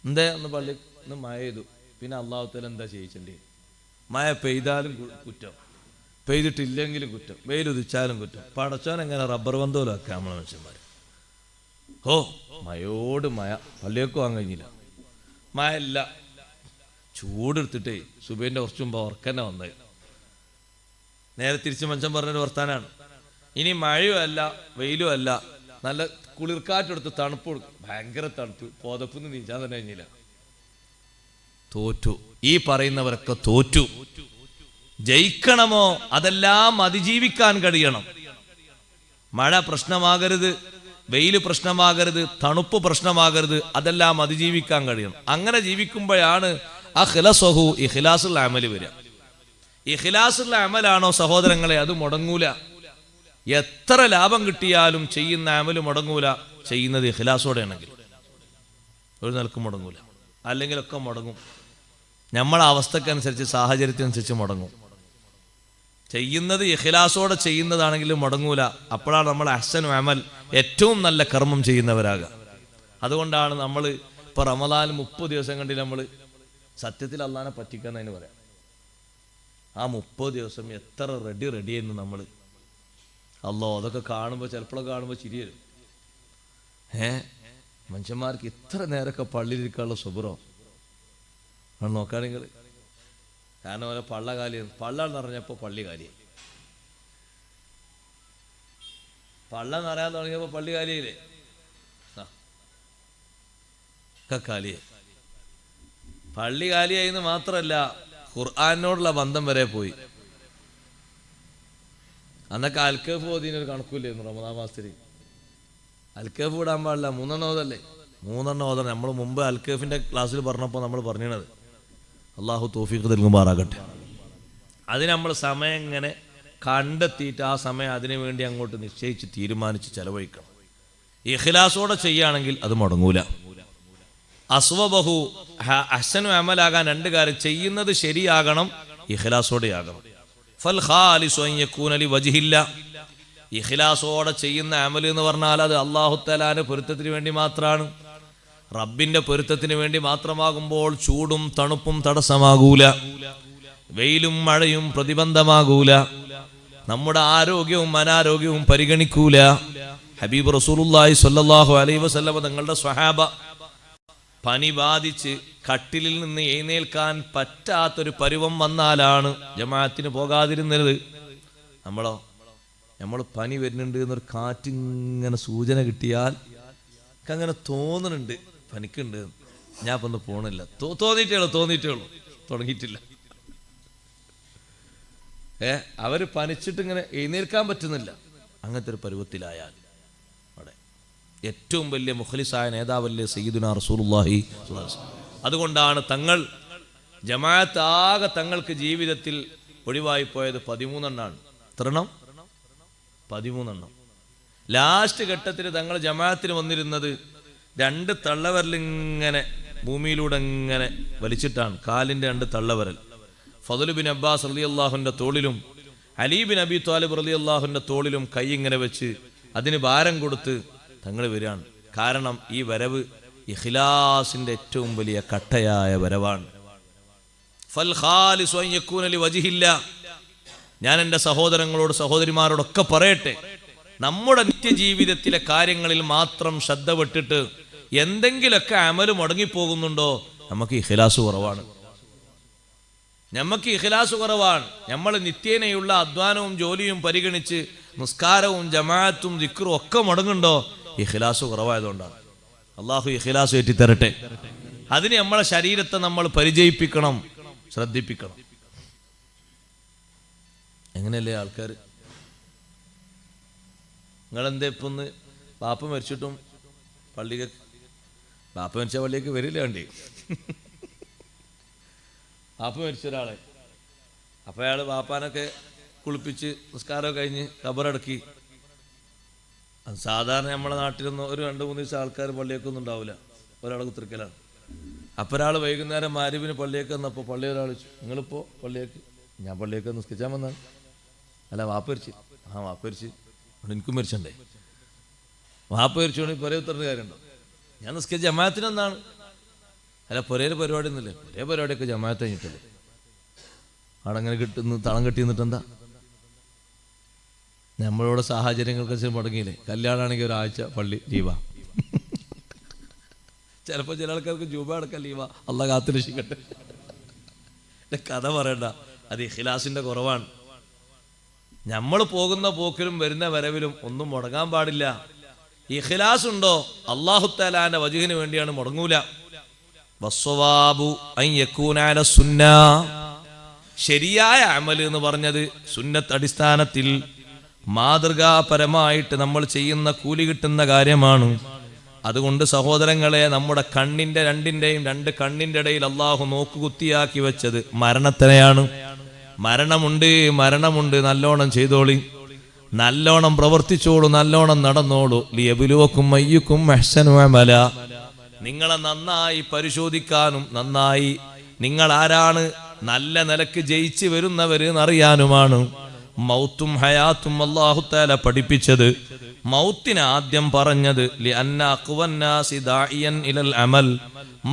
എന്തേ ഒന്ന് പള്ളി ഒന്ന് മഴ ചെയ്തു, പിന്നെ അള്ളാഹു തആല എന്താ ചെയ്യിച്ചണ്ടേ? മഴ പെയ്താലും കുറ്റം, പെയ്തിട്ടില്ലെങ്കിലും കുറ്റം, വെയിലുദിച്ചാലും കുറ്റം. പടച്ചോൻ എങ്ങനെ റബ്ബർ ബന്ധോലാക്കുക നമ്മളെ മനുഷ്യന്മാർ. ഓ, മഴയോട് മഴ, പള്ളിയൊക്കെ പോകാൻ കഴിഞ്ഞില്ല, മഴ ഇല്ല, ചൂടെടുത്തിട്ടേ സുബൈൻ്റെ കുറച്ച് മുമ്പ് ഉറക്കന്നെ വന്നത്. നേരെ തിരിച്ച് മനുഷ്യൻ പറഞ്ഞൊരു വർത്താനാണ്. ഇനി മഴയും അല്ല വെയിലും അല്ല, നല്ല കുളിർക്കാറ്റെടുത്ത് തണുപ്പ് കൊടുക്കും, ഭയങ്കര തണുപ്പ്, പോതപ്പൊന്നും നീച്ചാൻ തന്നെ കഴിഞ്ഞില്ല. തോറ്റു. ഈ പറയുന്നവരൊക്കെ തോറ്റു. ജയിക്കണമോ അതെല്ലാം അതിജീവിക്കാൻ കഴിയണം. മഴ പ്രശ്നമാകരുത്, വെയില് പ്രശ്നമാകരുത്, തണുപ്പ് പ്രശ്നമാകരുത്, അതെല്ലാം അതിജീവിക്കാൻ കഴിയണം. അങ്ങനെ ജീവിക്കുമ്പോഴാണ് അഖ്ലസഹു, ഇഖ്ലാസുൽ അമല് വരിക. ഇഖ്ലാസുള്ള അമലാണോ സഹോദരങ്ങളെ, അത് മുടങ്ങൂല. എത്ര ലാഭം കിട്ടിയാലും ചെയ്യുന്ന അമല് മുടങ്ങൂല, ചെയ്യുന്നത് ഇഖ്ലാസോടെ ആണെങ്കിൽ ഒരു നിലക്കും മുടങ്ങൂല. അല്ലെങ്കിലൊക്കെ മുടങ്ങും. നമ്മളെ അവസ്ഥക്കനുസരിച്ച്, സാഹചര്യത്തിനനുസരിച്ച് മുടങ്ങും. ചെയ്യുന്നത് ഇഖ്ലാസോടെ ചെയ്യുന്നതാണെങ്കിലും മുടങ്ങൂല. അപ്പോഴാണ് നമ്മൾ അഹ്സനു അമൽ, ഏറ്റവും നല്ല കർമ്മം ചെയ്യുന്നവരാകുക. അതുകൊണ്ടാണ് നമ്മൾ ഇപ്പോൾ റമദാൻ 30 ദിവസം കണ്ടില്ല, നമ്മൾ സത്യത്തിൽ അള്ളാനെ പറ്റിക്കുന്നതിന് പറയാം. ആ 30 ദിവസം എത്ര റെഡിയെന്ന് നമ്മൾ, അല്ലോ അതൊക്കെ കാണുമ്പോൾ, ചിലപ്പോഴൊക്കെ കാണുമ്പോൾ ചിരി വരും. മനുഷ്യന്മാർക്ക് ഇത്ര നേരമൊക്കെ പള്ളിയിലിരിക്കാനുള്ള സുബറോ ആണ് നോക്കാൻ നിങ്ങൾ. കാരണം ഓരോ പള്ള കാലിയാണ്, പള്ള നിറഞ്ഞപ്പോൾ പള്ളി കാലിയായി, പള്ള നിറയാൻ തുടങ്ങിയപ്പോൾ പള്ളി കാലിയില്ലേ, ഒക്കെ കാലിയായി. പള്ളി കാലിയായി എന്ന് മാത്രമല്ല, ഖുർആനോടുള്ള ബന്ധം വരെ പോയി. അന്നൊക്കെ അൽക്കഫ് ഓതിനൊരു കണക്കില്ലായിരുന്നു. റമദാൻ മാസത്തിൽ അൽക്കഫ് വിടാൻ പാടില്ല, 3 ഓതല്ലേ, 3 ഓതണം. നമ്മൾ മുമ്പ് അൽക്കഫിൻ്റെ ക്ലാസ്സിൽ പറഞ്ഞപ്പോൾ നമ്മൾ പറഞ്ഞത്, അള്ളാഹു തൗഫീഖ് നൽകുമാറാകട്ടെ. അതിന് നമ്മൾ സമയം ഇങ്ങനെ കണ്ടെത്തിയിട്ട് ആ സമയം അതിനു വേണ്ടി അങ്ങോട്ട് നിശ്ചയിച്ച് തീരുമാനിച്ച് ചെലവഴിക്കണം. ഇഖ്ലാസോടെ ചെയ്യുകയാണെങ്കിൽ അത് മുടങ്ങൂല. അസ്വബഹു, അഹ്സനു അമലാകാൻ 2 കാര്യം, ചെയ്യുന്നത് ശരിയാകണം, ഇഖ്ലാസോടെ ആകണം. ഫൽ ഖാലിസു അൻ യകൂന ലിവജ്ഹില്ല, ഇഖ്ലാസോടെ ചെയ്യുന്ന അമൽ എന്ന് പറഞ്ഞാൽ അത് അല്ലാഹു തആലാന്റെ പൊരുത്തത്തിന് വേണ്ടി മാത്രമാണ്. റബ്ബിന്റെ പൊരുത്തത്തിന് വേണ്ടി മാത്രമാകുമ്പോൾ ചൂടും തണുപ്പും തടസ്സമാകൂല, വെയിലും മഴയും പ്രതിബന്ധമാകൂല, നമ്മുടെ ആരോഗ്യവും അനാരോഗ്യവും പരിഗണിക്കൂല. ഹബീബ് റസൂലുള്ളാഹി സ്വല്ലല്ലാഹു അലൈഹി വസല്ലം തങ്ങളുടെ സ്വഹാബ പനി ബാധിച്ച് കട്ടിലിൽ നിന്ന് എഴുന്നേൽക്കാൻ പറ്റാത്തൊരു പരുവം വന്നാലാണ് ജമാഅത്തിന് പോകാതിരുന്നത്. നമ്മൾ പനി വരുന്നുണ്ട് എന്നൊരു കാറ്റിങ്ങനെ സൂചന കിട്ടിയാൽ അങ്ങനെ തോന്നുന്നുണ്ട് പനിക്കുണ്ട്, ഞാൻ ഇപ്പം ഒന്ന് പോണില്ല, തോന്നിയിട്ടേ ഉള്ളൂ, തുടങ്ങിയിട്ടില്ല. അവർ പനിച്ചിട്ട് ഇങ്ങനെ എഴുന്നേൽക്കാൻ പറ്റുന്നില്ല. അങ്ങനത്തെ ഒരു പരുവത്തിലായാൽ അവിടെ ഏറ്റവും വലിയ മുഖ്ലിസായ നേതാവല്ലേ സയ്യിദുനാ റസൂലുള്ളാഹി. അതുകൊണ്ടാണ് തങ്ങൾ ജമാഅത്ത് ആകെ തങ്ങൾക്ക് ജീവിതത്തിൽ ഒഴിവായി പോയത് 13 എത്രണ്ണം? 13. ലാസ്റ്റ് ഘട്ടത്തിൽ തങ്ങൾ ജമാഅത്തിന് വന്നിരുന്നത് 2 തള്ളവരലിങ്ങനെ ഭൂമിയിലൂടെ ഇങ്ങനെ വലിച്ചിട്ടാണ്, കാലിൻ്റെ 2 തള്ളവരൽ. ഫദ്ൽ ബിൻ അബ്ബാസ് റളിയല്ലാഹുവിൻ്റെ തോളിലും അലി ബിൻ അബി ത്വാലിബ് റളിയല്ലാഹുവിൻ്റെ തോളിലും കൈ ഇങ്ങനെ വെച്ച് അതിന് ഭാരം കൊടുത്ത് തങ്ങൾ വരികയാണ്. കാരണം ഈ വരവ് ഇഖ്ലാസിന്റെ ഏറ്റവും വലിയ കട്ടയായ വരവാണ്. ഫൽ ഖാലിസു അൻ യകൂന ലിവജ്ഹില്ലാ. ഞാൻ എൻ്റെ സഹോദരങ്ങളോട് സഹോദരിമാരോടൊക്കെ പറയട്ടെ, നമ്മുടെ നിത്യജീവിതത്തിലെ കാര്യങ്ങളിൽ മാത്രം ശ്രദ്ധ വിട്ടിട്ട് എന്തെങ്കിലുമൊക്കെ അമല് മുടങ്ങിപ്പോകുന്നുണ്ടോ, നമുക്ക് ഇഖ്ലാസ് കുറവാണ്. നമ്മൾ നിത്യേനയുള്ള അധ്വാനവും ജോലിയും പരിഗണിച്ച് നിസ്കാരവും ജമാഅത്തും ദിക്റും ഒക്കെ മുടങ്ങുന്നുണ്ടോ, ഇഖ്ലാസ് കുറവായതുകൊണ്ടാണ്. അള്ളാഹു ഇഖ്ലാസ് ഏറ്റിത്തരട്ടെ. അതിന് നമ്മളെ ശരീരത്തെ നമ്മൾ പരിചയിപ്പിക്കണം, ശ്രദ്ധിപ്പിക്കണം. എങ്ങനെയല്ലേ ആൾക്കാർ, നിങ്ങളെന്തേ ഇപ്പൊ ഒന്ന് ബാപ്പ മരിച്ചിട്ടും ബാപ്പ മരിച്ച പള്ളിയൊക്കെ വരില്ല വേണ്ടി. ബാപ്പ മരിച്ച ഒരാളെ, അപ്പൊ അയാൾ ബാപ്പാനൊക്കെ കുളിപ്പിച്ച് നിസ്കാരമൊക്കെ കഴിഞ്ഞ് ഖബറടക്കി. അത് സാധാരണ നമ്മുടെ നാട്ടിലൊന്നും ഒരു 2-3 ദിവസം ആൾക്കാർ പള്ളിയൊക്കൊന്നും ഉണ്ടാവില്ല, ഒരാൾ കുത്തിരിക്കലാണ്. അപ്പോൾ ഒരാൾ വൈകുന്നേരം മാരിബിന് പള്ളിയൊക്കെ വന്നപ്പോൾ പള്ളി ഒരാൾ ചോദിച്ചു, നിങ്ങളിപ്പോൾ പള്ളിയൊക്കെ? ഞാൻ പള്ളിയൊക്കെ നിസ്കരിച്ചാൽ വന്നാണ്. അല്ല വാപ്പ മരിച്ച്. വാപ്പ മരിച്ച് അതുകൊണ്ട് എനിക്കും മരിച്ചണ്ടേ. വാപ്പ മരിച്ചുകൊണ്ട് പുരേ ഉത്തരേണ്ട കാര്യമുണ്ടോ? ഞാൻ നിസ്കരിച്ച ജമാഅത്തിനെന്നാണ്. അല്ല പുരയിൽ പരിപാടി ഒന്നുമില്ലേ? പുരേ പരിപാടിയൊക്കെ ജമാഅത്ത് കഴിഞ്ഞിട്ടല്ലേ. അവിടെ അങ്ങനെ തളം കെട്ടി നിന്നിട്ട് എന്താ? നമ്മളോട് സാഹചര്യങ്ങൾക്ക് മുടങ്ങിയില്ലേ? കല്യാണമാണെങ്കിൽ ഒരാഴ്ച പള്ളി ലീവാ. ചിലപ്പോൾ ചില ആൾക്കാർക്ക് ജൂബ അടക്കം ലീവാ. അള്ളാഹ് കാത്തുരക്ഷിക്കട്ടെ. കഥ പറയണ്ട, അത് ഇഖ്ലാസിന്റെ കുറവാണ്. നമ്മൾ പോകുന്ന പോക്കിലും വരുന്ന വരവിലും ഒന്നും മുടങ്ങാൻ പാടില്ല. ഇഖ്ലാസ് ഉണ്ടോ, അല്ലാഹു തആലാന്റെ വജ്ഹിന് വേണ്ടിയാണ്, മുടങ്ങൂല. വസ്സവാബു അൻ യകൂന അല സുന്ന. ശരിയായ അമൽ എന്ന് പറഞ്ഞത് സുന്നത്ത് അടിസ്ഥാനത്തിൽ മാതൃകാപരമായിട്ട് നമ്മൾ ചെയ്യുന്ന കൂലി കിട്ടുന്ന കാര്യമാണ്. അതുകൊണ്ട് സഹോദരങ്ങളെ, നമ്മുടെ കണ്ണിന്റെ രണ്ട് കണ്ണിന്റെ ഇടയിൽ അള്ളാഹു നോക്കുകുത്തിയാക്കി വെച്ചത് മരണത്തിനെയാണ്. മരണമുണ്ട്, നല്ലോണം ചെയ്തോളി, നല്ലോണം പ്രവർത്തിച്ചോളൂ, നല്ലോണം നടന്നോളൂ. ലിയബ്ലുവക്കും അയ്യുക്കും അഹ്സനു അമല. നിങ്ങളെ നന്നായി പരിശോധിക്കാനും നന്നായി നിങ്ങൾ ആരാണ് നല്ല നിലക്ക് ജയിച്ചു വരുന്നവര് എന്നറിയാനുമാണ് മൗത്തും ഹയാത്തും അല്ലാഹു തആല പഠിപ്പിച്ചത്. മൗത്തിനെ ആദ്യം പറഞ്ഞത് ലിഅന്ന അഖ്വന്നാസി ദാഇയൻ ഇലൽ അമൽ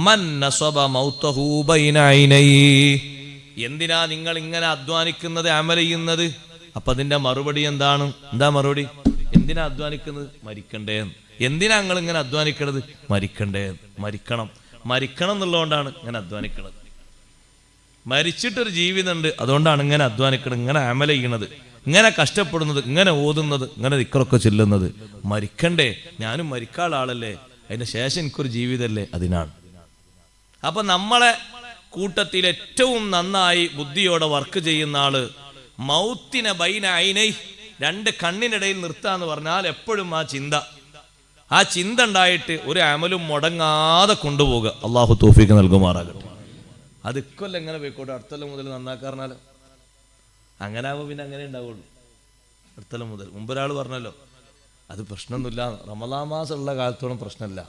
മൻ നസബ മൗതഹു ബൈന ഐനൈഹി. എന്തിനാ നിങ്ങൾ ഇങ്ങനെ അധ്വാനിക്കുന്നത്, അമൽ ചെയ്യുന്നത്? അപ്പൊ അതിന്റെ മറുപടി എന്താണ്? എന്താ മറുപടി? എന്തിനാ അധ്വാനിക്കുന്നത്? മരിക്കണ്ടേ. എന്തിനാ നിങ്ങൾ ഇങ്ങനെ അധ്വാനിക്കണത്? മരിക്കണ്ടേ. മരിക്കണം എന്നുള്ളതുകൊണ്ടാണ് ഇങ്ങനെ അധ്വാനിക്കണത്. മരിച്ചിട്ടൊരു ജീവിതമുണ്ട്, അതുകൊണ്ടാണ് ഇങ്ങനെ അധ്വാനിക്കണം, ഇങ്ങനെ അമൽ ചെയ്യണത്, ഇങ്ങനെ കഷ്ടപ്പെടുന്നത്, ഇങ്ങനെ ഓതുന്നത്, ഇങ്ങനെ ദിക്റൊക്കെ ചെല്ലുന്നത്. മരിക്കണ്ടേ, ഞാനും മരിക്കാനുള്ള ആളല്ലേ, അതിന് ശേഷം എനിക്കൊരു ജീവിതമല്ലേ, അതിനാണ്. അപ്പൊ നമ്മളെ കൂട്ടത്തിൽ ഏറ്റവും നന്നായി ബുദ്ധിയോടെ വർക്ക് ചെയ്യുന്ന ആള് മൗത്തിനെ ബൈന ഐനൈ, രണ്ട് കണ്ണിനിടയിൽ നിർത്താന്ന് പറഞ്ഞാൽ എപ്പോഴും ആ ചിന്ത ഉണ്ടായിട്ട് ഒരു അമലും മുടങ്ങാതെ കൊണ്ടുപോകുക. അള്ളാഹു തൗഫീഖ് നൽകുമാറാകട്ടെ. അത് ഇക്കൊല്ലം എങ്ങനെ പോയിക്കോട്ടെ, അടുത്തൊല്ലം മുതൽ നന്നാക്കാറിനാലോ. അങ്ങനെ ആകുമ്പോൾ പിന്നെ അങ്ങനെ ഉണ്ടാവുള്ളൂ. അടുത്തൊല്ലം മുതൽ. മുമ്പൊരാൾ പറഞ്ഞല്ലോ, അത് പ്രശ്നമൊന്നുമില്ല, റമദാൻ മാസം ഉള്ള കാലത്തോളം പ്രശ്നമില്ല.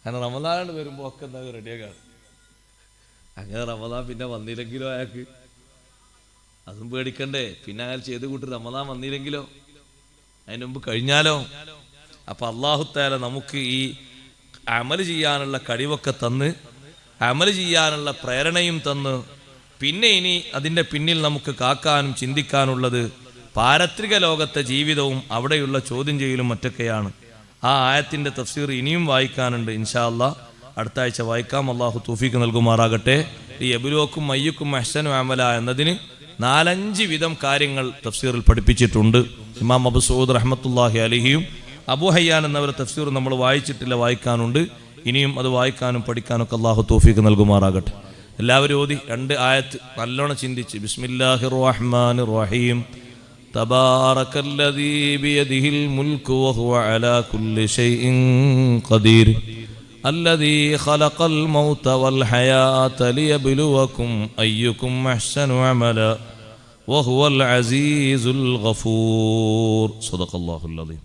കാരണം റമദാൻ വരുമ്പോൾ ഒക്കെ എന്താ റെഡിയാക്കാണ്. അങ്ങനെ റമദാൻ പിന്നെ വന്നില്ലെങ്കിലോ അയാൾക്ക് അതും പേടിക്കണ്ടേ. പിന്നെ അയാൾ ചെയ്ത് കൂട്ടി റമദാൻ വന്നില്ലെങ്കിലോ, അതിന് മുമ്പ് കഴിഞ്ഞാലോ. അപ്പൊ അല്ലാഹു തആല നമുക്ക് ഈ അമൽ ചെയ്യാനുള്ള കഴിവൊക്കെ തന്ന്, അമൽ ചെയ്യാനുള്ള പ്രേരണയും തന്ന്, പിന്നെ ഇനി അതിൻ്റെ പിന്നിൽ നമുക്ക് കാക്കാനും ചിന്തിക്കാനുള്ളത് പാരത്രിക ലോകത്തെ ജീവിതവും അവിടെയുള്ള ചോദ്യം ചെയ്യലും മറ്റൊക്കെയാണ്. ആ ആയത്തിൻ്റെ തഫ്സീർ ഇനിയും വായിക്കാനുണ്ട്. ഇൻഷാ അല്ലാഹ് അടുത്ത ആഴ്ച വായിക്കാം. അള്ളാഹു തൗഫീഖ് നൽകുമാറാകട്ടെ. ഈ യബ്ലുവക്കും അയ്യുക്കും അഹ്സനു അമല എന്നതിന് 4-5 വിധം കാര്യങ്ങൾ തഫ്സീറിൽ പഠിപ്പിച്ചിട്ടുണ്ട്. ഇമാം അബൂ സഊദ് റഹ്മത്തുള്ളാഹി അലൈഹിയും അബൂ ഹയ്യാൻ എന്നവരുടെ തഫ്സീർ നമ്മൾ വായിച്ചിട്ടില്ല, വായിക്കാനുണ്ട്. ഇനിയും അത് വായിക്കാനും പഠിക്കാനൊക്കെ അള്ളാഹു തൗഫീഖ് നൽകുമാറാകട്ടെ. എല്ലാവരും ഓതി 2 ആയത്ത് നല്ലോണം ചിന്തിച്ച്. ബിസ്മില്ലാഹിർ റഹ്മാനിർ റഹീം. തബാറകല്ലദീ ബിയദിഹിൽ മുൽക്കു വഹുവ അലാ കുല്ലി ഷൈഇൻ ഖദീർ. അല്ലദീ ഖലഖൽ മൗത വൽ ഹയാത ലിയബ്ലുവക്കും അയ്യുക്കും അഹ്സനു അമല വഹുവൽ അസീസുൽ ഗഫൂർ. സദഖല്ലാഹുൽ അദീം.